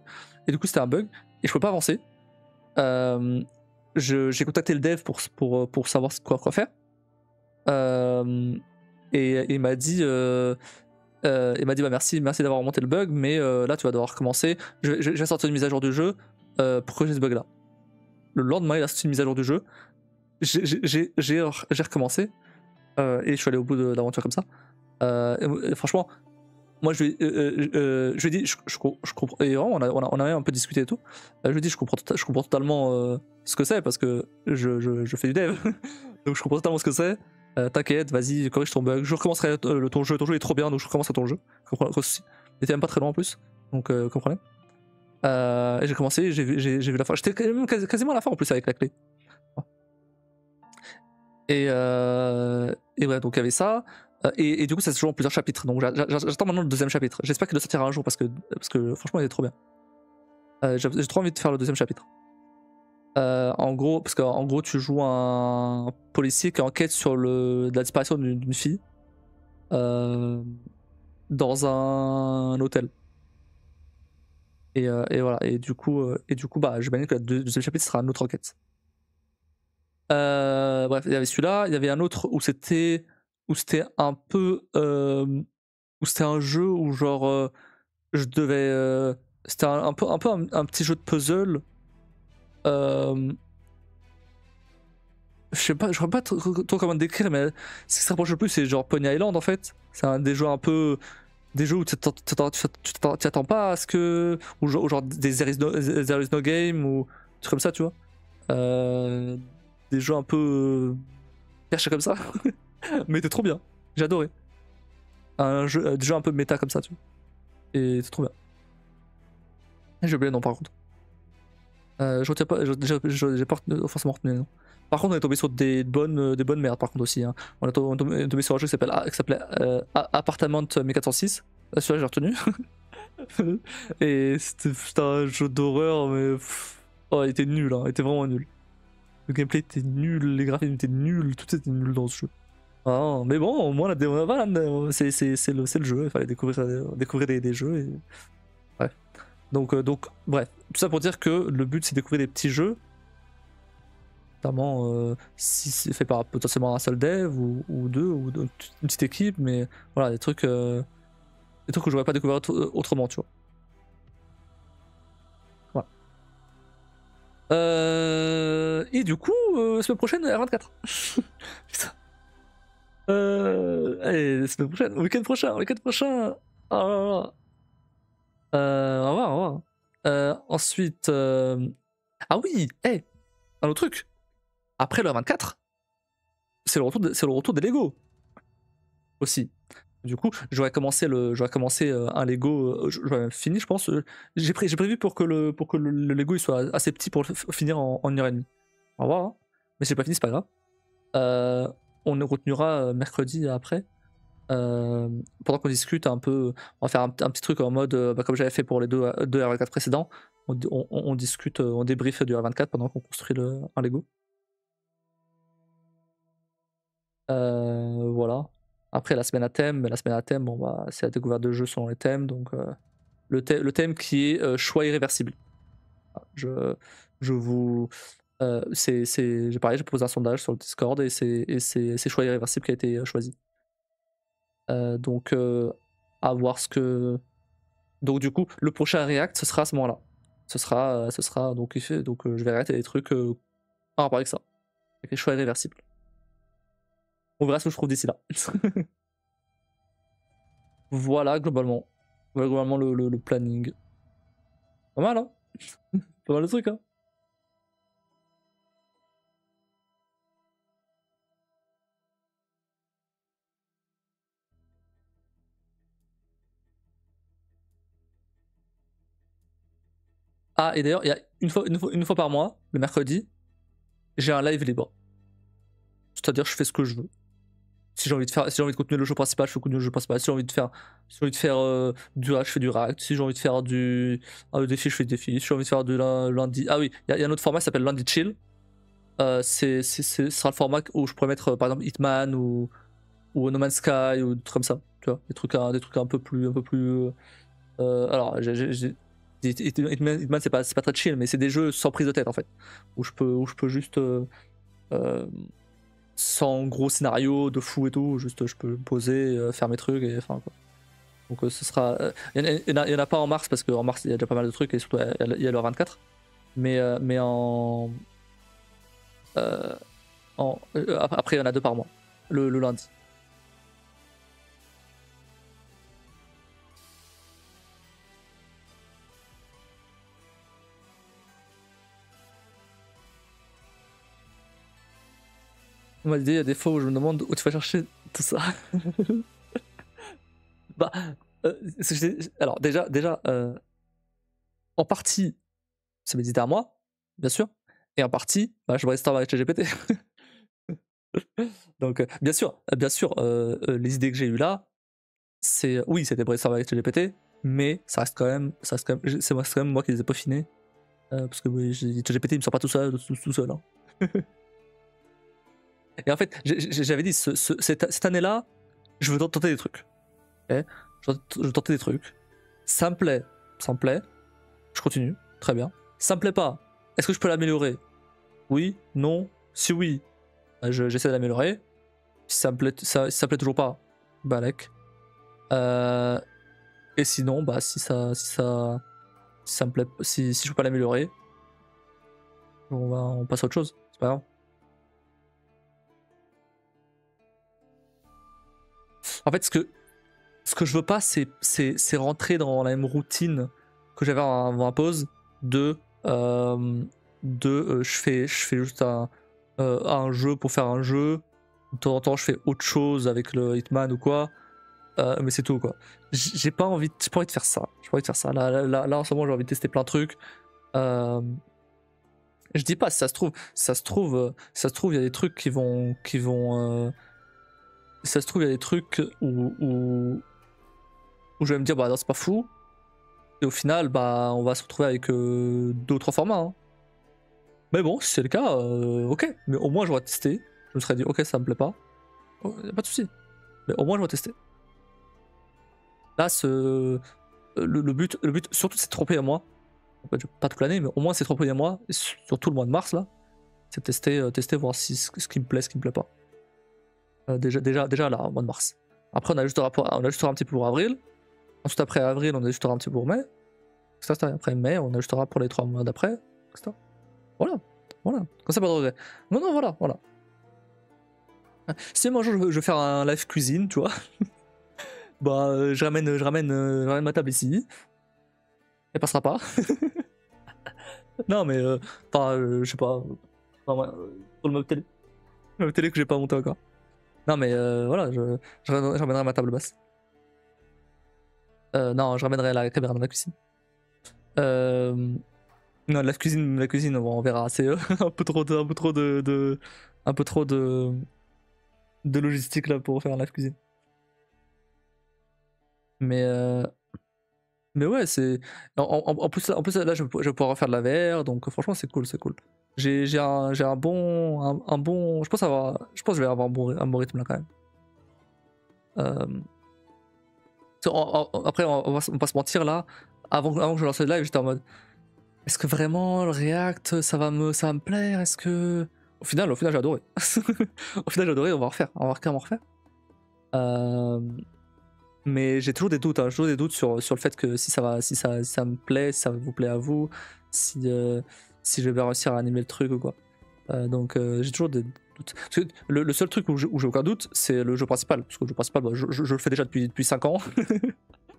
Et du coup, c'était un bug et je pouvais pas avancer. J'ai contacté le dev pour savoir quoi faire. Et il m'a dit bah merci d'avoir remonté le bug, mais là tu vas devoir recommencer. Je vais sortir une mise à jour du jeu pour corriger ce bug là. Le lendemain, il a sorti une mise à jour du jeu. J'ai recommencé et je suis allé au bout de l'aventure comme ça. Et franchement, moi je lui ai dit, je comprends. Et vraiment, on a un peu discuté et tout. Je lui ai dit, je comprends totalement ce que c'est parce que je fais du dev. Donc je comprends totalement ce que c'est. T'inquiète, vas-y, corrige ton bug. Je recommencerai ton jeu. Ton jeu est trop bien, donc je recommencerai ton jeu. Il était même pas très loin en plus. Donc comprenez. Et j'ai commencé, j'ai vu la fin. J'étais quasiment à la fin en plus avec la clé. Et ouais, donc il y avait ça. Et du coup, ça se joue en plusieurs chapitres. Donc j'attends maintenant le deuxième chapitre. J'espère qu'il doit sortir un jour parce que franchement, il est trop bien. J'ai trop envie de faire le deuxième chapitre. En gros, parce qu'en gros, tu joues un policier qui enquête sur la disparition d'une fille dans un hôtel. Et voilà. Et du coup, bah, j'imagine que le deuxième chapitre sera une autre enquête. Bref, il y avait celui-là. Il y avait un autre où c'était un peu où c'était un jeu où genre je devais c'était un peu un petit jeu de puzzle. Je sais pas, je vois pas trop comment te décrire, mais ce qui se rapproche le plus, c'est genre Pony Island en fait. C'est des jeux un peu. Des jeux où tu t'attends pas à ce que. Ou genre des There is no game ou des trucs comme ça, tu vois. Des jeux un peu. Perchés comme ça. Mais t'es trop bien. J'ai adoré. Des jeux un peu méta comme ça, tu vois. Et c'est trop bien. J'ai oublié le nom par contre. Je retiens pas, j'ai pas forcément retenu les noms. Par contre, on est tombé sur des bonnes merdes par contre aussi. Hein. On est tombé sur un jeu qui s'appelait Appartement 1406. Celui-là, j'ai retenu. Et c'était un jeu d'horreur, mais oh, il était nul, hein. Il était vraiment nul. Le gameplay était nul, les graphismes étaient nuls, tout était nul dans ce jeu. Ah, mais bon, au moins, c'est le jeu, il fallait découvrir des jeux. Et... Bref. Donc, bref, tout ça pour dire que le but c'est de découvrir des petits jeux, notamment si c'est fait par potentiellement un seul dev ou deux, ou une petite équipe, mais voilà, des trucs que j'aurais pas découvert autrement, tu vois. Voilà. Et du coup, semaine prochaine, R24. Putain. Allez, semaine prochaine, week-end prochain. Oh là là. Au revoir, au revoir. Ensuite, ah oui, hey, un autre truc. Après le 24, c'est le retour des Lego aussi. Du coup, j'aurais commencé un Lego, j'aurais même fini, je pense. J'ai prévu pour que le Lego il soit assez petit pour le finir en 1h30. On va voir, hein. Mais si j'ai pas fini, c'est pas grave. On nous retenira mercredi après. Pendant qu'on discute un peu, on va faire un petit truc en mode, comme j'avais fait pour les deux R24 précédents. On discute, on débrief du R24 pendant qu'on construit un Lego. Voilà. Après la semaine à thème, bon bah c'est la découverte de jeux selon les thèmes, donc le thème qui est choix irréversible. Je vous j'ai pareil, j'ai proposé un sondage sur le Discord et c'est choix irréversible qui a été choisi. Donc à voir ce que. Donc du coup, le prochain React, ce sera à ce moment-là. Ce sera donc je vais arrêter des trucs en rapport avec ça, avec les choix irréversibles. On verra ce que je trouve d'ici là. Voilà globalement. Voilà globalement le planning. Pas mal, hein. Pas mal de trucs, hein. Ah, et d'ailleurs, il y a une fois par mois, le mercredi, j'ai un live libre. C'est-à-dire, je fais ce que je veux. Si j'ai envie de continuer le jeu principal, je fais continuer le jeu principal. Si j'ai envie de faire, du React, je fais du React. Si j'ai envie de faire un défi, je fais du défi. Si j'ai envie de faire du lundi. Ah oui, il y a un autre format qui s'appelle Lundi Chill. Ce sera le format où je pourrais mettre par exemple Hitman ou No Man's Sky ou des trucs comme ça. Tu vois, des trucs un peu plus. Alors, Hitman, c'est pas très chill, mais c'est des jeux sans prise de tête en fait. Où je peux juste. Sans gros scénario de fou et tout, juste je peux me poser, faire mes trucs et enfin quoi. Donc ce sera. Il y en a pas en mars parce qu'en mars il y a déjà pas mal de trucs et surtout il y a le 24. Mais après il y en a 2 par mois, le lundi. On m'a dit il y a des fois où je me demande où tu vas chercher tout ça. Bah, alors déjà en partie ça m'est dit à moi, bien sûr, et en partie bah, je brainstorm avec ChatGPT. Donc bien sûr, les idées que j'ai eues là, c'est oui, c'était brainstorm avec ChatGPT, mais c'est quand même moi qui les ai peaufinés, parce que oui, ChatGPT il me sort pas tout seul, tout seul. Hein. Et en fait, j'avais dit cette année-là, je veux tenter des trucs. Okay, je veux tenter des trucs. Ça me plaît, je continue, très bien. Ça me plaît pas, est-ce que je peux l'améliorer? Oui, non, si oui, j'essaie de l'améliorer. Si ça me plaît toujours pas, bah lec. Et sinon, bah si ça me plaît, si je peux pas l'améliorer, on passe à autre chose, c'est pas grave. En fait, ce que je veux pas, c'est rentrer dans la même routine que j'avais avant la pause je fais juste un jeu pour faire un jeu. De temps en temps, je fais autre chose avec le Hitman ou quoi. Mais c'est tout quoi. J'ai pas envie de faire ça. J'ai pas envie de faire ça. Là en ce moment, j'ai envie de tester plein de trucs. Je dis pas, si ça se trouve, il y a des trucs qui vont. Ça se trouve, il y a des trucs où je vais me dire, bah non, c'est pas fou. Et au final, bah on va se retrouver avec d'autres formats. Hein. Mais bon, si c'est le cas, ok. Mais au moins, j'aurais testé. Je me serais dit, ok, ça me plaît pas. Oh, y a pas de souci. Mais au moins, j'aurais testé. Là, le but, surtout, c'est de tromper à moi. Pas toute l'année, mais au moins, c'est 3 premiers mois. Et surtout le mois de mars, là. C'est tester, voir ce qui me plaît, ce qui me plaît pas. Déjà là, au mois de mars. Après, on ajustera un petit peu pour avril. Ensuite, après avril, on ajustera un petit peu pour mai. Après mai, on ajustera pour les 3 mois d'après. Voilà. Comme ça, pas de regret. Non, voilà. Si un jour je veux faire un live cuisine, tu vois, bah je ramène ma table ici. Elle passera pas. Non, mais je sais pas. Sur le meuble télé. Ma télé que j'ai pas montée encore. Non, mais voilà, je ramènerai ma table basse. Non, je ramènerai la caméra dans la cuisine. Non, la cuisine, on verra. C'est un peu trop un peu trop de logistique là pour faire la cuisine. Mais ouais, c'est en plus là, je vais pouvoir refaire de la VR, donc franchement, c'est cool, c'est cool. J'ai un bon, je pense que je vais avoir un bon rythme là quand même. Après, on va pas se mentir là. Avant que je lance le live, j'étais en mode, est-ce que vraiment le React ça va me plaire? Est-ce que au final j'ai adoré. Au final j'ai adoré, on va carrément refaire. Mais j'ai toujours des doutes, hein, j'ai toujours des doutes sur le fait que si ça me plaît, si ça vous plaît à vous, si je vais réussir à animer le truc ou quoi. Donc j'ai toujours des doutes. Parce que le seul truc où j'ai aucun doute, c'est le jeu principal. Parce que le jeu principal, bah, je le fais déjà depuis 5 ans.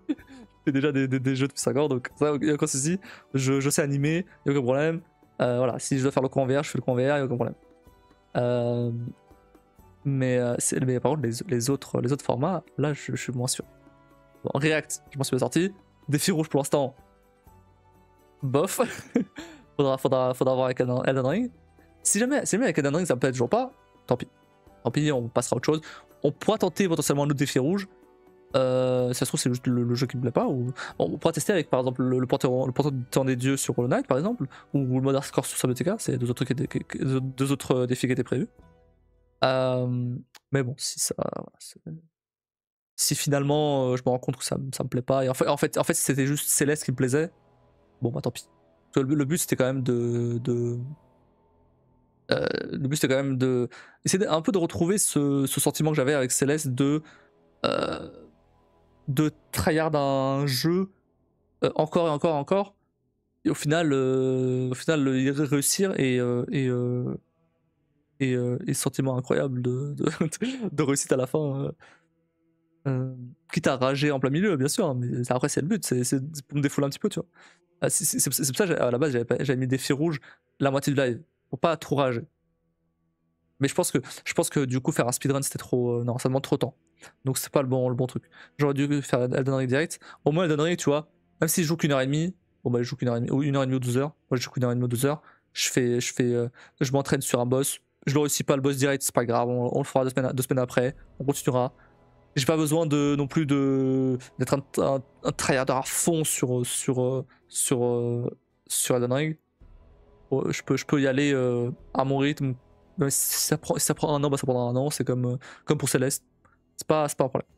Je fais déjà des jeux depuis 5 ans, donc ça, il n'y a aucun souci. Je sais animer, il n'y a aucun problème. Voilà, si je dois faire le convert, je fais le convert, il n'y a aucun problème. Mais par contre, les autres formats, là, je suis moins sûr. Bon, React, je m'en suis pas sorti. Défi rouge pour l'instant, bof. faudra voir avec Elden Ring. Si jamais avec Elden Ring ça me plaît toujours pas, tant pis. Tant pis, on passera à autre chose. On pourra tenter potentiellement un autre défi rouge. Si ça se trouve, c'est juste le jeu qui me plaît pas. Ou on pourra tester avec par exemple le porteur du temps des dieux sur Hollow Knight par exemple, ou le mode hardcore sur Subnautica. C'est deux autres défis qui étaient prévus. Mais bon, si finalement je me rends compte que ça me plaît pas, et en fait si c'était juste Céleste qui me plaisait, bon bah tant pis. Le but c'était quand même le but c'était quand même de essayer un peu de retrouver ce sentiment que j'avais avec Céleste de tryhard un jeu encore et encore et encore, et au final y réussir et sentiment incroyable de réussite à la fin. Quitte à rager en plein milieu, bien sûr, hein, mais après c'est le but, c'est pour me défouler un petit peu, tu vois. C'est pour ça à la base j'avais mis défi rouge la moitié du live, pour pas trop rager. Mais je pense que du coup faire un speedrun c'était trop. Non, ça demande trop de temps. Donc c'est pas le bon truc. J'aurais dû faire Elden Ring direct. Au moins Elden Ring, tu vois, même si je joue qu'une heure et demie, bon bah je joue qu'une heure et demie, ou 1h30 ou 12 heures. Moi je joue qu'une heure et demie ou 12 heures. Je m'entraîne sur un boss. Je le réussis pas le boss direct, c'est pas grave, on le fera 2 semaines après, on continuera. J'ai pas besoin non plus d'être un tryharder à fond sur Elden Ring. Je peux y aller à mon rythme. Si ça prend un an, bah ça prendra un an. C'est comme pour Céleste. C'est pas un problème.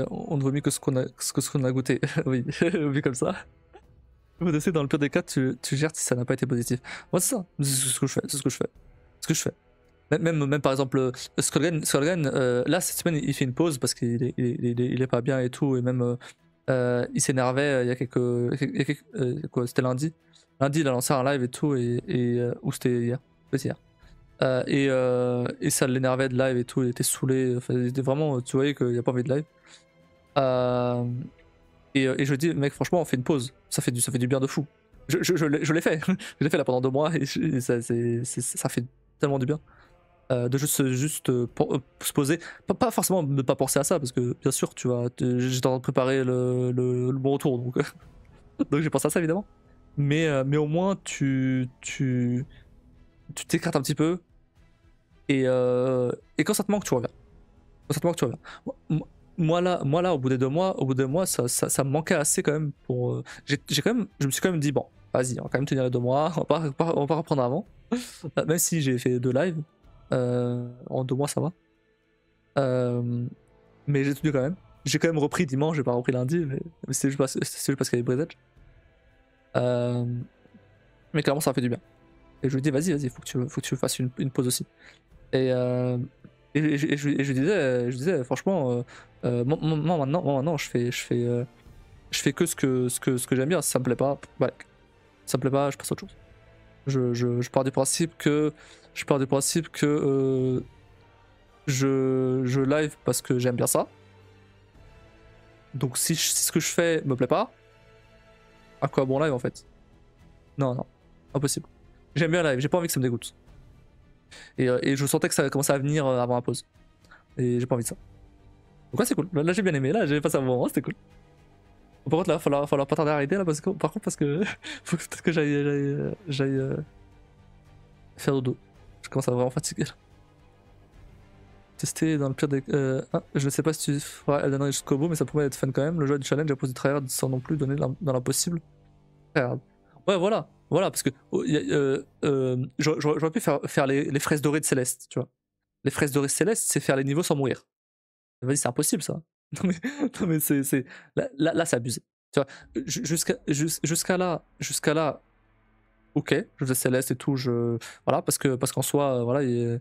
On ne vaut mieux que ce qu'on a goûté. Oui, vu comme ça. Vous essayer dans le pire des cas, tu gères si ça n'a pas été positif. Moi, c'est ça. C'est ce que je fais. C'est ce que je fais. Même par exemple, Skullgren, là, cette semaine, il fait une pause parce qu'il est pas bien et tout. Et même, il s'énervait il y a quoi, c'était lundi. Lundi, il a lancé un live et tout. Ou c'était hier. C'était hier. Et ça l'énervait de live et tout. Il était saoulé. Enfin, il était vraiment, tu voyais qu'il n'y a pas envie de live. Et je dis, mec, franchement, on fait une pause. Ça fait du bien de fou. Je l'ai fait. Je l'ai fait là pendant 2 mois et ça fait tellement du bien. De se poser. Pas forcément ne pas penser à ça, parce que bien sûr, j'étais en train de préparer le bon retour, donc, donc j'ai pensé à ça évidemment. Mais au moins, tu t'écartes un petit peu et quand ça te manque, tu reviens. Quand ça te manque, tu reviens. Moi là, au bout des 2 mois, ça me manquait assez quand même pour. Je me suis quand même dit, bon, vas-y, on va quand même tenir les 2 mois, on va pas reprendre avant. Même si j'ai fait 2 lives. En 2 mois ça va. Mais j'ai tenu quand même. J'ai quand même repris dimanche, j'ai pas repris lundi, mais c'est juste parce qu'il y avait Bridge. Mais clairement ça a fait du bien. Et je lui dis vas-y, faut que tu fasses une pause aussi. Et je disais franchement, moi maintenant je fais que ce que j'aime bien. Si ça me plaît pas, ouais. Si ça me plaît pas, je passe à autre chose. Je pars du principe que je live parce que j'aime bien ça. Donc si ce que je fais me plaît pas, à quoi bon live en fait? Non. Impossible. J'aime bien la live, j'ai pas envie que ça me dégoûte. Et je sentais que ça commençait à venir avant la pause. Et j'ai pas envie de ça. Donc là c'est cool, là j'ai bien aimé, là j'ai passé un bon moment, c'était cool. Par contre là, falloir pas tarder à arrêter là, parce que, par contre parce que faut peut-être que j'aille faire dodo. Je commence à vraiment fatiguer là. Tester dans le pire des... je ne sais pas si tu feras Elden Ring jusqu'au bout, mais ça pourrait être fun quand même. Le jeu du challenge a posé tryhard sans non plus donner dans l'impossible. Tryhard. Ouais, voilà, parce que j'aurais pu faire les fraises dorées de Céleste, tu vois. Les fraises dorées de Céleste, c'est faire les niveaux sans mourir. Vas-y, c'est impossible ça. Non mais c'est là c'est abusé. Tu vois, jusqu'à là, ok, je faisais Céleste et tout, voilà, parce qu'en soi, voilà, les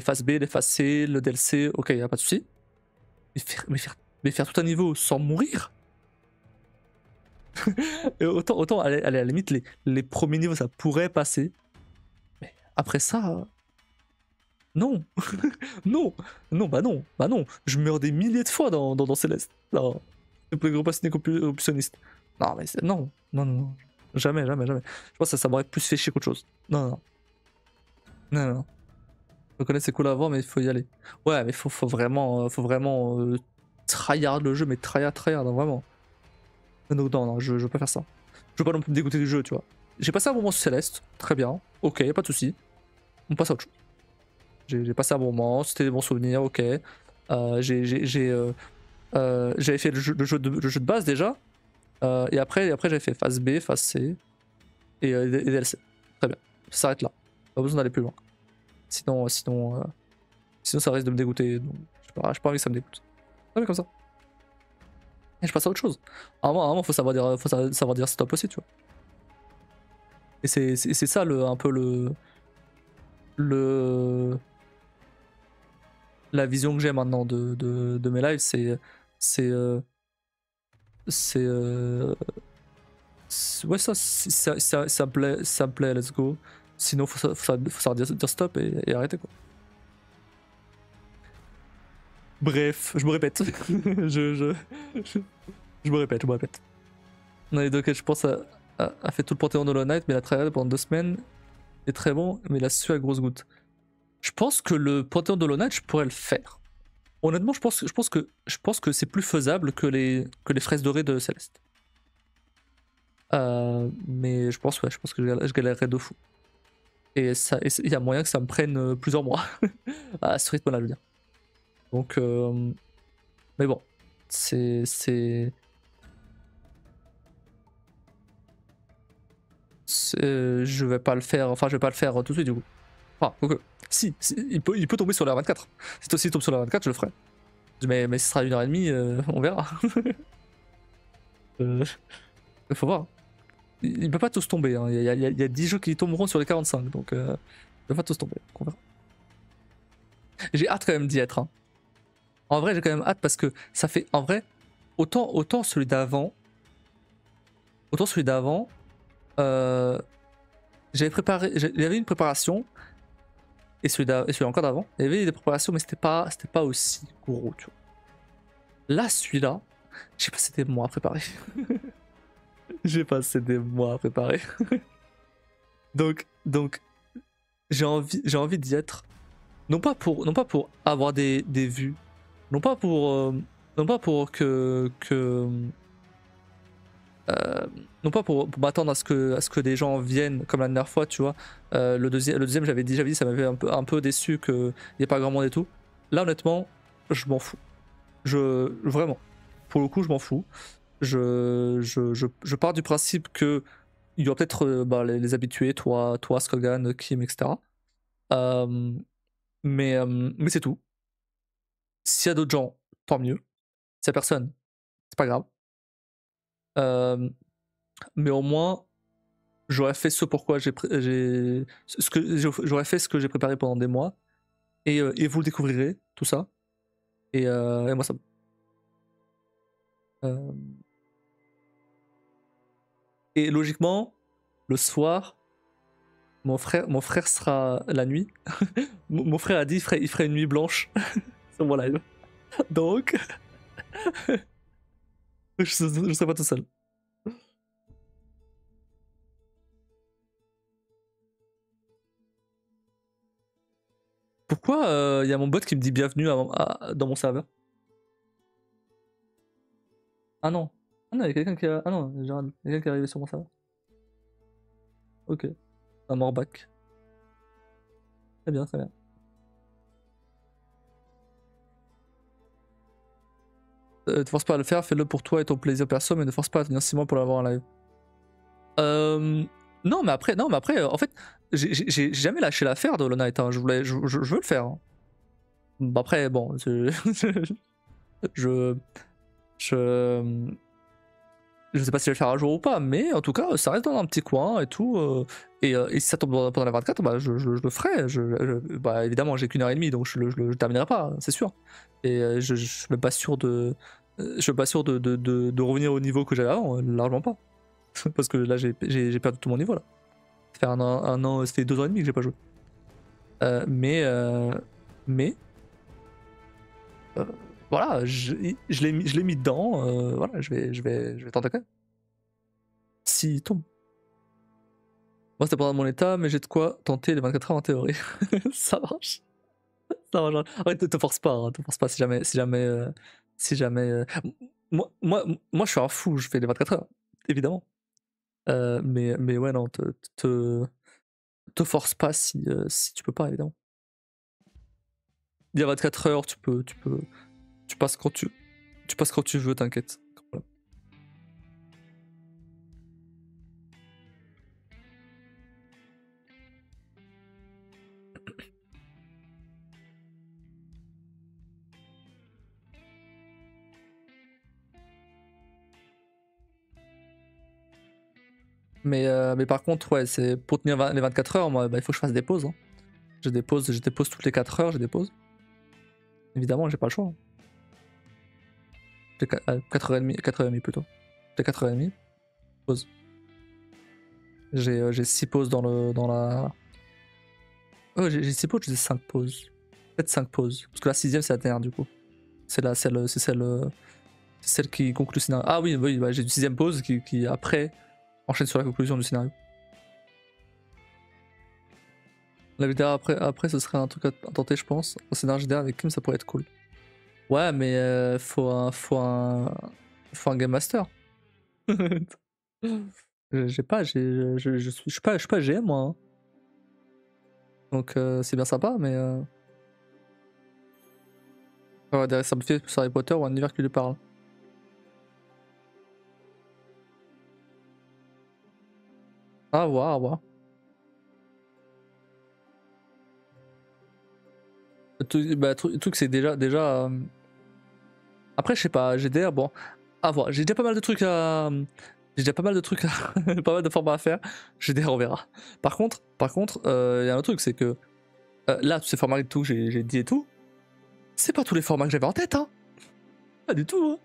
phases B, les phases C, le DLC, ok, y a pas de souci. Mais faire tout un niveau sans mourir. Et autant aller à la limite, les premiers niveaux ça pourrait passer. Mais après ça, non. Non, bah non. Je meurs des milliers de fois dans Céleste. Non, le plus gros passionné optionniste. Non, mais non. Jamais. Je pense que ça m'aurait plus fait chier qu'autre chose. Non. Je connais c'est cool à voir, mais il faut y aller. Ouais, mais faut vraiment tryhard le jeu, mais tryhard, hein, vraiment. Non, je veux pas faire ça. Je veux pas non plus me dégoûter du jeu, tu vois. J'ai passé un moment sur Céleste, très bien, ok, pas de soucis. On passe à autre chose. J'ai passé un bon moment, c'était des bons souvenirs, ok. J'avais fait le jeu de base déjà. Et après j'avais fait phase B, phase C et DLC. Très bien. Ça s'arrête là. Pas besoin d'aller plus loin. Sinon ça risque de me dégoûter. Donc, j'ai pas envie que ça me dégoûte. Non mais comme ça. Et je passe à autre chose. À un moment, faut savoir dire stop aussi, tu vois. Et c'est ça un peu la vision que j'ai maintenant de mes lives, ouais, ça me plaît, let's go. Sinon, faut savoir dire stop et arrêter, quoi. Bref, je me répète. Je me répète. Non, et donc, je pense a fait tout le Panthéon de Hollow Knight, mais la tryhard pendant 2 semaines est très bon, mais il a su à grosse goutte. Je pense que le Panthéon de Hollow Knight, je pourrais le faire. Honnêtement, je pense que c'est plus faisable que les fraises dorées de Céleste. Mais je pense que je galérerais de fou. Et il y a moyen que ça me prenne plusieurs mois à ce rythme-là, je veux dire. Donc, mais bon, je vais pas le faire. Enfin, je vais pas le faire tout de suite du coup. Enfin, ok. Si, il peut tomber sur la 24. Si toi aussi il tombe sur la 24, je le ferai. Mais ce sera 1h30, on verra. Faut voir. Il peut pas tous tomber. Hein. Il y a 10 jeux qui tomberont sur les 45, donc il peut pas tous tomber. On verra. J'ai hâte quand même d'y être. Hein. En vrai, j'ai quand même hâte parce que ça fait. En vrai, autant celui d'avant. J'avais préparé. Il y avait une préparation. Et celui encore d'avant. Il y avait des préparations, mais c'était pas aussi gros, tu vois. Là, celui-là, j'ai passé des mois à préparer. J'ai passé des mois à préparer. donc j'ai envie d'y être. Non pas pour avoir des vues. Non pas pour non pas pour m'attendre à ce que des gens viennent comme la dernière fois, tu vois. Le deuxième j'avais dit, ça m'avait un peu déçu qu'il n'y ait pas grand monde et tout. Là, honnêtement, je m'en fous. Vraiment, pour le coup, je m'en fous. Je pars du principe que il y aura peut-être les habitués, toi, Skogan, Kim, etc. Mais c'est tout. S'il y a d'autres gens, tant mieux. S'il y a personne, c'est pas grave. Mais au moins, j'aurais fait ce pourquoi j'aurais fait ce que j'ai préparé pendant des mois. Et vous le découvrirez, tout ça. Et moi, ça. Et logiquement, le soir, mon frère sera la nuit. Mon frère a dit il ferait une nuit blanche sur mon live. Donc, je serai pas tout seul. pourquoi il y a mon bot qui me dit bienvenue dans mon serveur? Ah non. Ah non, il y a quelqu'un qui a. Ah non, Gérald. Il y a quelqu'un qui est arrivé sur mon serveur. Ok. Un morback. Très bien, très bien. Ne force pas à le faire, fais-le pour toi et ton plaisir perso, mais ne force pas à tenir 6 mois pour l'avoir en live. Non, mais après, en fait, j'ai jamais lâché l'affaire de Hollow Knight. Hein. Je veux le faire. Hein. Bah après, bon, je, je, je sais pas si je vais le faire un jour ou pas, mais en tout cas, ça reste dans un petit coin et tout. Et si ça tombe pendant la 24, bah je le ferai. Bah évidemment, j'ai qu'une heure et demie, donc je le terminerai pas, c'est sûr. Et je suis même pas sûr je suis pas sûr de revenir au niveau que j'avais avant, largement pas. Parce que là, j'ai perdu tout mon niveau là. Ça fait un an, ça fait 2 ans et demi que j'ai pas joué. Mais euh, voilà, je l'ai mis dedans. Voilà, je vais tenter quand même. S'il tombe. Moi, c'est pas dans mon état, mais j'ai de quoi tenter les 24 heures en théorie. Ça marche. Ça marche. En fait, te force pas, hein, te force pas si jamais. Moi, je suis un fou, je fais les 24 heures, évidemment. Mais ouais, non, te force pas si tu peux pas, évidemment. Il y a 24 heures, tu passes tu passes quand tu veux, t'inquiète. Mais par contre, ouais, c'est pour tenir les 24 heures, moi, bah, il faut que je fasse des pauses. Hein. J'ai des pauses toutes les 4 heures, j'ai des pauses. Évidemment, j'ai pas le choix. Hein. 4h30, 4h30 plutôt. J'ai 4h30, pause. J'ai 6 pauses dans la. Oh, j'ai 6 pauses, j'ai 5 pauses. Peut-être 5 pauses. Parce que la sixième, c'est la dernière du coup. C'est celle qui conclut le scénario. Ah oui, oui bah, j'ai une sixième pause qui après enchaîne sur la conclusion du scénario. La vidéo après ce serait un truc à tenter, je pense. Un scénario GDR avec Kim, ça pourrait être cool. Ouais, mais faut un Game Master. J'ai pas, je suis pas GM moi. Hein. Donc c'est bien sympa, mais. Ouais, derrière ça me fait sur Harry Potter ou un univers qui lui parle. À voir, à voir. Le truc c'est déjà. Après, je sais pas, GDR, bon, à voir. J'ai déjà pas mal de trucs à. J'ai déjà pas mal de trucs à. Pas mal de formats à faire. GDR, on verra. Par contre, il y a un autre truc, c'est que là, tous ces formats et tout, j'ai dit et tout, c'est pas tous les formats que j'avais en tête, hein. Pas du tout, hein.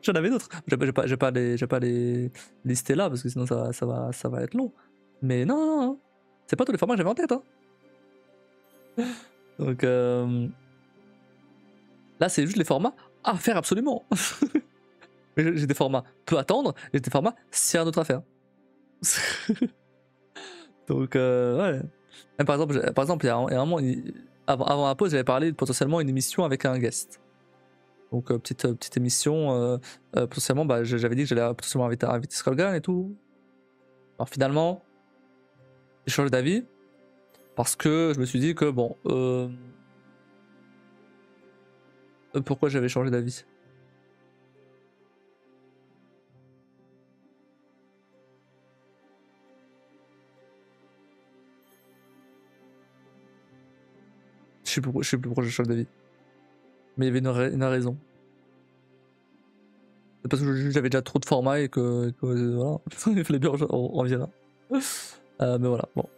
J'en avais d'autres. J'ai pas les lister là, parce que sinon ça va être long. Mais non, non, non. C'est pas tous les formats que j'avais en tête, hein. Donc là, c'est juste les formats à faire absolument. J'ai des formats peut attendre, j'ai des formats c'est un autre affaire. Donc ouais. Même par exemple, il y a un moment, avant la pause, j'avais parlé de potentiellement une émission avec un guest. Donc petite émission, potentiellement, bah, j'avais dit que j'allais potentiellement inviter Skullgun et tout. Alors finalement, j'ai changé d'avis parce que je me suis dit que bon, pourquoi j'avais changé d'avis? Je sais plus pourquoi j'ai changé d'avis. Mais il y avait une raison. C'est parce que j'avais déjà trop de formats et que voilà, il fallait bien en virer un. Mais voilà, bon.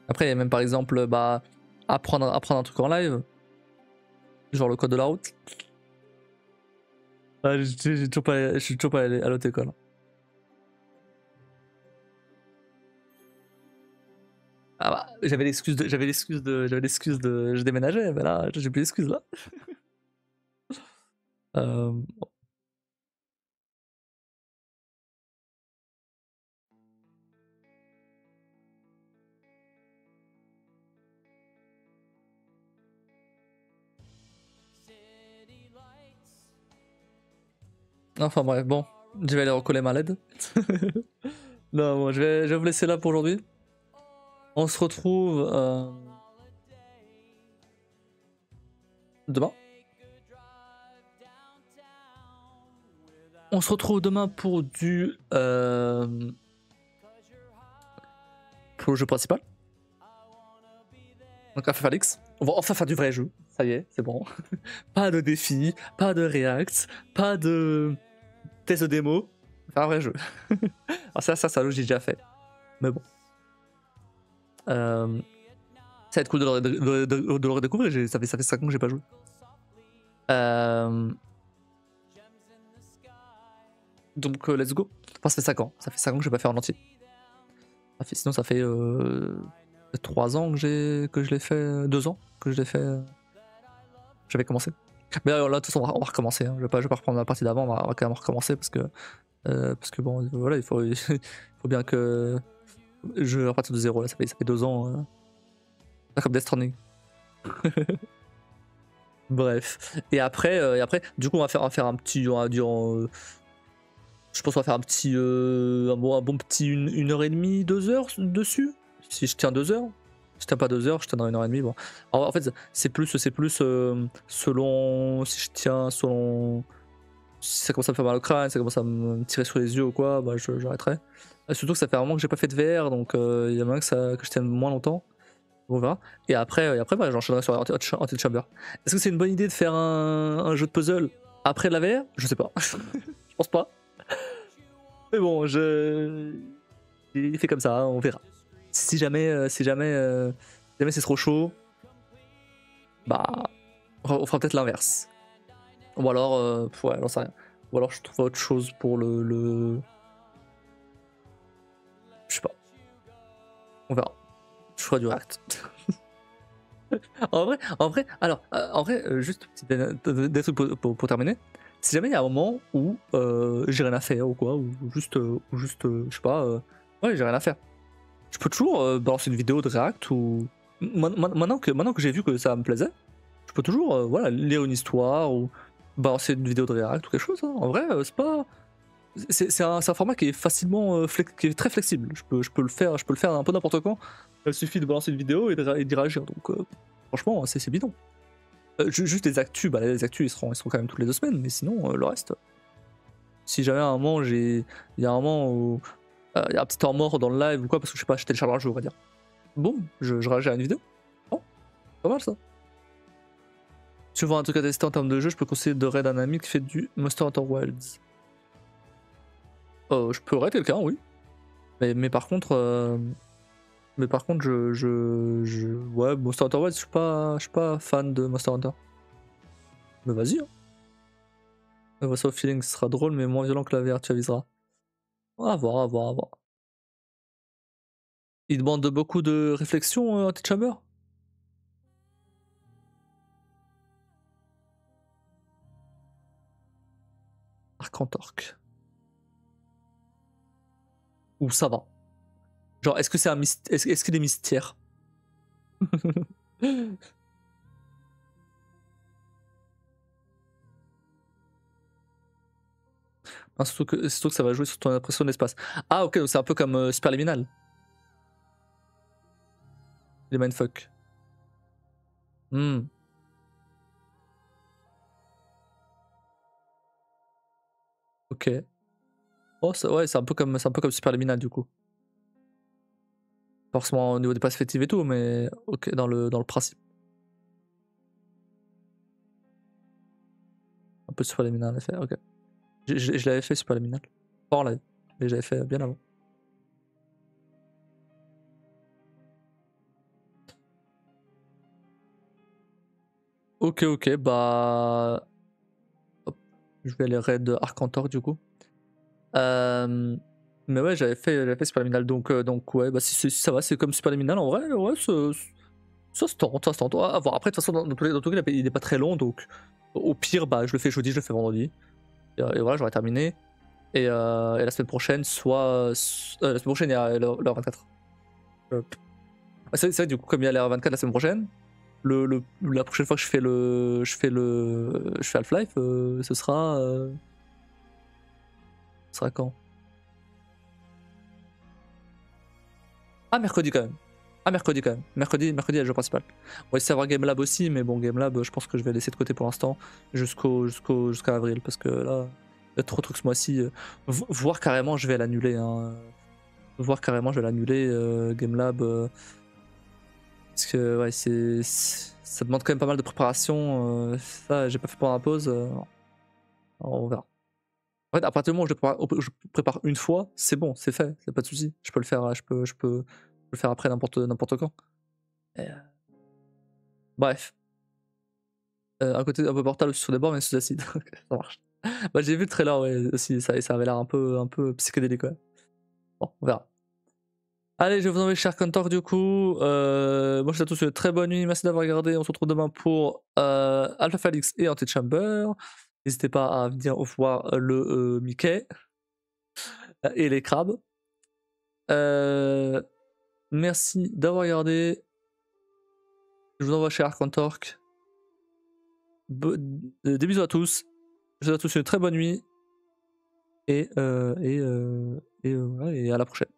Après, il y a même par exemple, bah, apprendre un truc en live, genre le code de la route. Ah, je suis toujours pas allé à l'autre école. Ah bah, j'avais l'excuse de, je déménageais, mais là, j'ai plus d'excuses là. Euh, Enfin bref, bon, je vais aller recoller ma LED. Non, bon, je vais vous laisser là pour aujourd'hui. On se retrouve demain. On se retrouve demain pour pour le jeu principal. Donc Alix. On va enfin faire du vrai jeu. Ça y est, c'est bon. Pas de défi, pas de react, pas de test de démo. Faire un vrai jeu. Alors ça j'ai déjà fait. Mais bon. Ça va être cool de le redécouvrir. Ça fait 5 ans que j'ai pas joué. Donc let's go. Enfin ça fait 5 ans. Ça fait 5 ans que j'ai pas fait en entier. Sinon ça fait 3 ans que je l'ai fait. 2 ans que je l'ai fait. J'avais commencé. Mais là de toute façon on va recommencer. Hein. Je vais pas reprendre la partie d'avant, on va quand même recommencer parce que bon voilà il faut bien que je repartir de zéro là, ça fait 2 ans. Pas comme Death Stranding. Bref. Et après, du coup on va faire un petit. On va dire, je pense qu'on va faire un petit. Un bon petit 1h30, 2 heures dessus. Si je tiens 2 heures. Si je tiens pas 2 heures, je tiendrai 1h30. Bon. Alors, en fait, c'est plus selon. Si je tiens, selon. Si ça commence à me faire mal au crâne, ça commence à me tirer sur les yeux ou quoi, bah j'arrêterai. Surtout que ça fait un moment que j'ai pas fait de VR, donc il y a moyen que je tienne moins longtemps. On verra. Et après bah, j'enchaînerai sur Haunted Chamber. Est-ce que c'est une bonne idée de faire un jeu de puzzle après la VR? Je sais pas. Je pense pas. Mais bon, j'ai fait comme ça, on verra. Si jamais c'est trop chaud, bah on fera peut-être l'inverse. Ou alors, ouais, j'en sais rien. Ou alors je trouve autre chose pour le... Je sais pas. On verra. Je ferai du React. En vrai, juste des trucs pour terminer. Si jamais il y a un moment où j'ai rien à faire ou quoi, ou juste, je sais pas, ouais, j'ai rien à faire. Je peux toujours balancer une vidéo de React ou maintenant que j'ai vu que ça me plaisait, je peux toujours voilà, lire une histoire ou balancer une vidéo de React ou quelque chose. Hein. En vrai, c'est pas, c'est un format qui est facilement qui est très flexible. Je peux le faire un peu n'importe quand. Il suffit de balancer une vidéo et d'y réagir. Donc franchement, c'est bidon. Juste les actus, bah les actus ils seront quand même toutes les 2 semaines, mais sinon le reste. Si jamais à un moment il y a un moment où il y a un petit temps mort dans le live ou quoi, parce que je sais pas, je télécharge un jeu, on va dire. Boum, je réagis à une vidéo. Oh, pas mal ça. Si tu vois un truc à tester en termes de jeu, je peux conseiller de raid un ami qui fait du Monster Hunter Wilds. Je peux raid quelqu'un, oui. Mais par contre, ouais, Monster Hunter Wilds, je suis pas fan de Monster Hunter. Mais vas-y. Hein. Le ça au feeling sera drôle, mais moins violent que la VR, tu aviseras. À voir, à voir, à voir. Il demande beaucoup de réflexion, Antichamber. Arcantorque. Ou ça va. Genre, est-ce que c'est un est-ce qu'il est mystère? Surtout que ça va jouer sur ton impression d'espace. Ah ok, c'est un peu comme Superliminal. Les mindfuck. Hmm. Ok. Oh, ouais, c'est un peu comme Superliminal du coup. Forcément au niveau des perspectives et tout, mais ok, dans le principe. Un peu Superliminal en effet, ok. Je l'avais fait Superliminal. Pas en live, mais j'avais fait bien avant. Ok, bah. Hop. Je vais aller raid Arcantor du coup. Mais ouais, j'avais fait Superliminal, donc ouais, bah si ça va, c'est comme Superliminal en vrai, ouais, ça se tente, à voir. Après, de toute façon, dans tous les cas, il est pas très long, donc au pire, bah je le fais jeudi, je le fais vendredi. Et voilà, j'aurai terminé. Et la semaine prochaine, la semaine prochaine, il y a l'heure 24. C'est vrai, du coup, comme il y a l'heure 24 la semaine prochaine, la prochaine fois que je fais Half-Life, ce sera. Ce sera quand? Ah, mercredi quand même. Ah, mercredi quand même. Mercredi, il y a le jeu principal. On va essayer d'avoir Game Lab aussi, mais bon, Game Lab, je pense que je vais laisser de côté pour l'instant jusqu'à avril parce que là, il y a trop de trucs ce mois-ci. Voire carrément, je vais l'annuler. Hein. Voire carrément, je vais l'annuler, Game Lab. Parce que ouais, ça demande quand même pas mal de préparation. Ça, j'ai pas fait pendant la pause. On verra. En fait, à partir du moment où je prépare une fois, c'est bon, c'est fait, c'est pas de souci. Je peux le faire, je peux le faire après n'importe quand. Et, bref. Un côté un peu Portal sur des bords, mais sous acide. Ok, ça marche. Bah, j'ai vu le trailer, ouais, aussi, ça avait l'air un peu psychédélique, ouais. Bon, on verra. Allez, je vais vous envoyer Shark Talk du coup. Moi, je vous souhaite à tous une très bonne nuit. Merci d'avoir regardé. On se retrouve demain pour Alpha Felix et Antichamber. N'hésitez pas à venir voir le Mickey et les crabes. Merci d'avoir regardé. Je vous envoie chez Arcantork. Des bisous à tous. Je vous souhaite à tous une très bonne nuit. Et à la prochaine.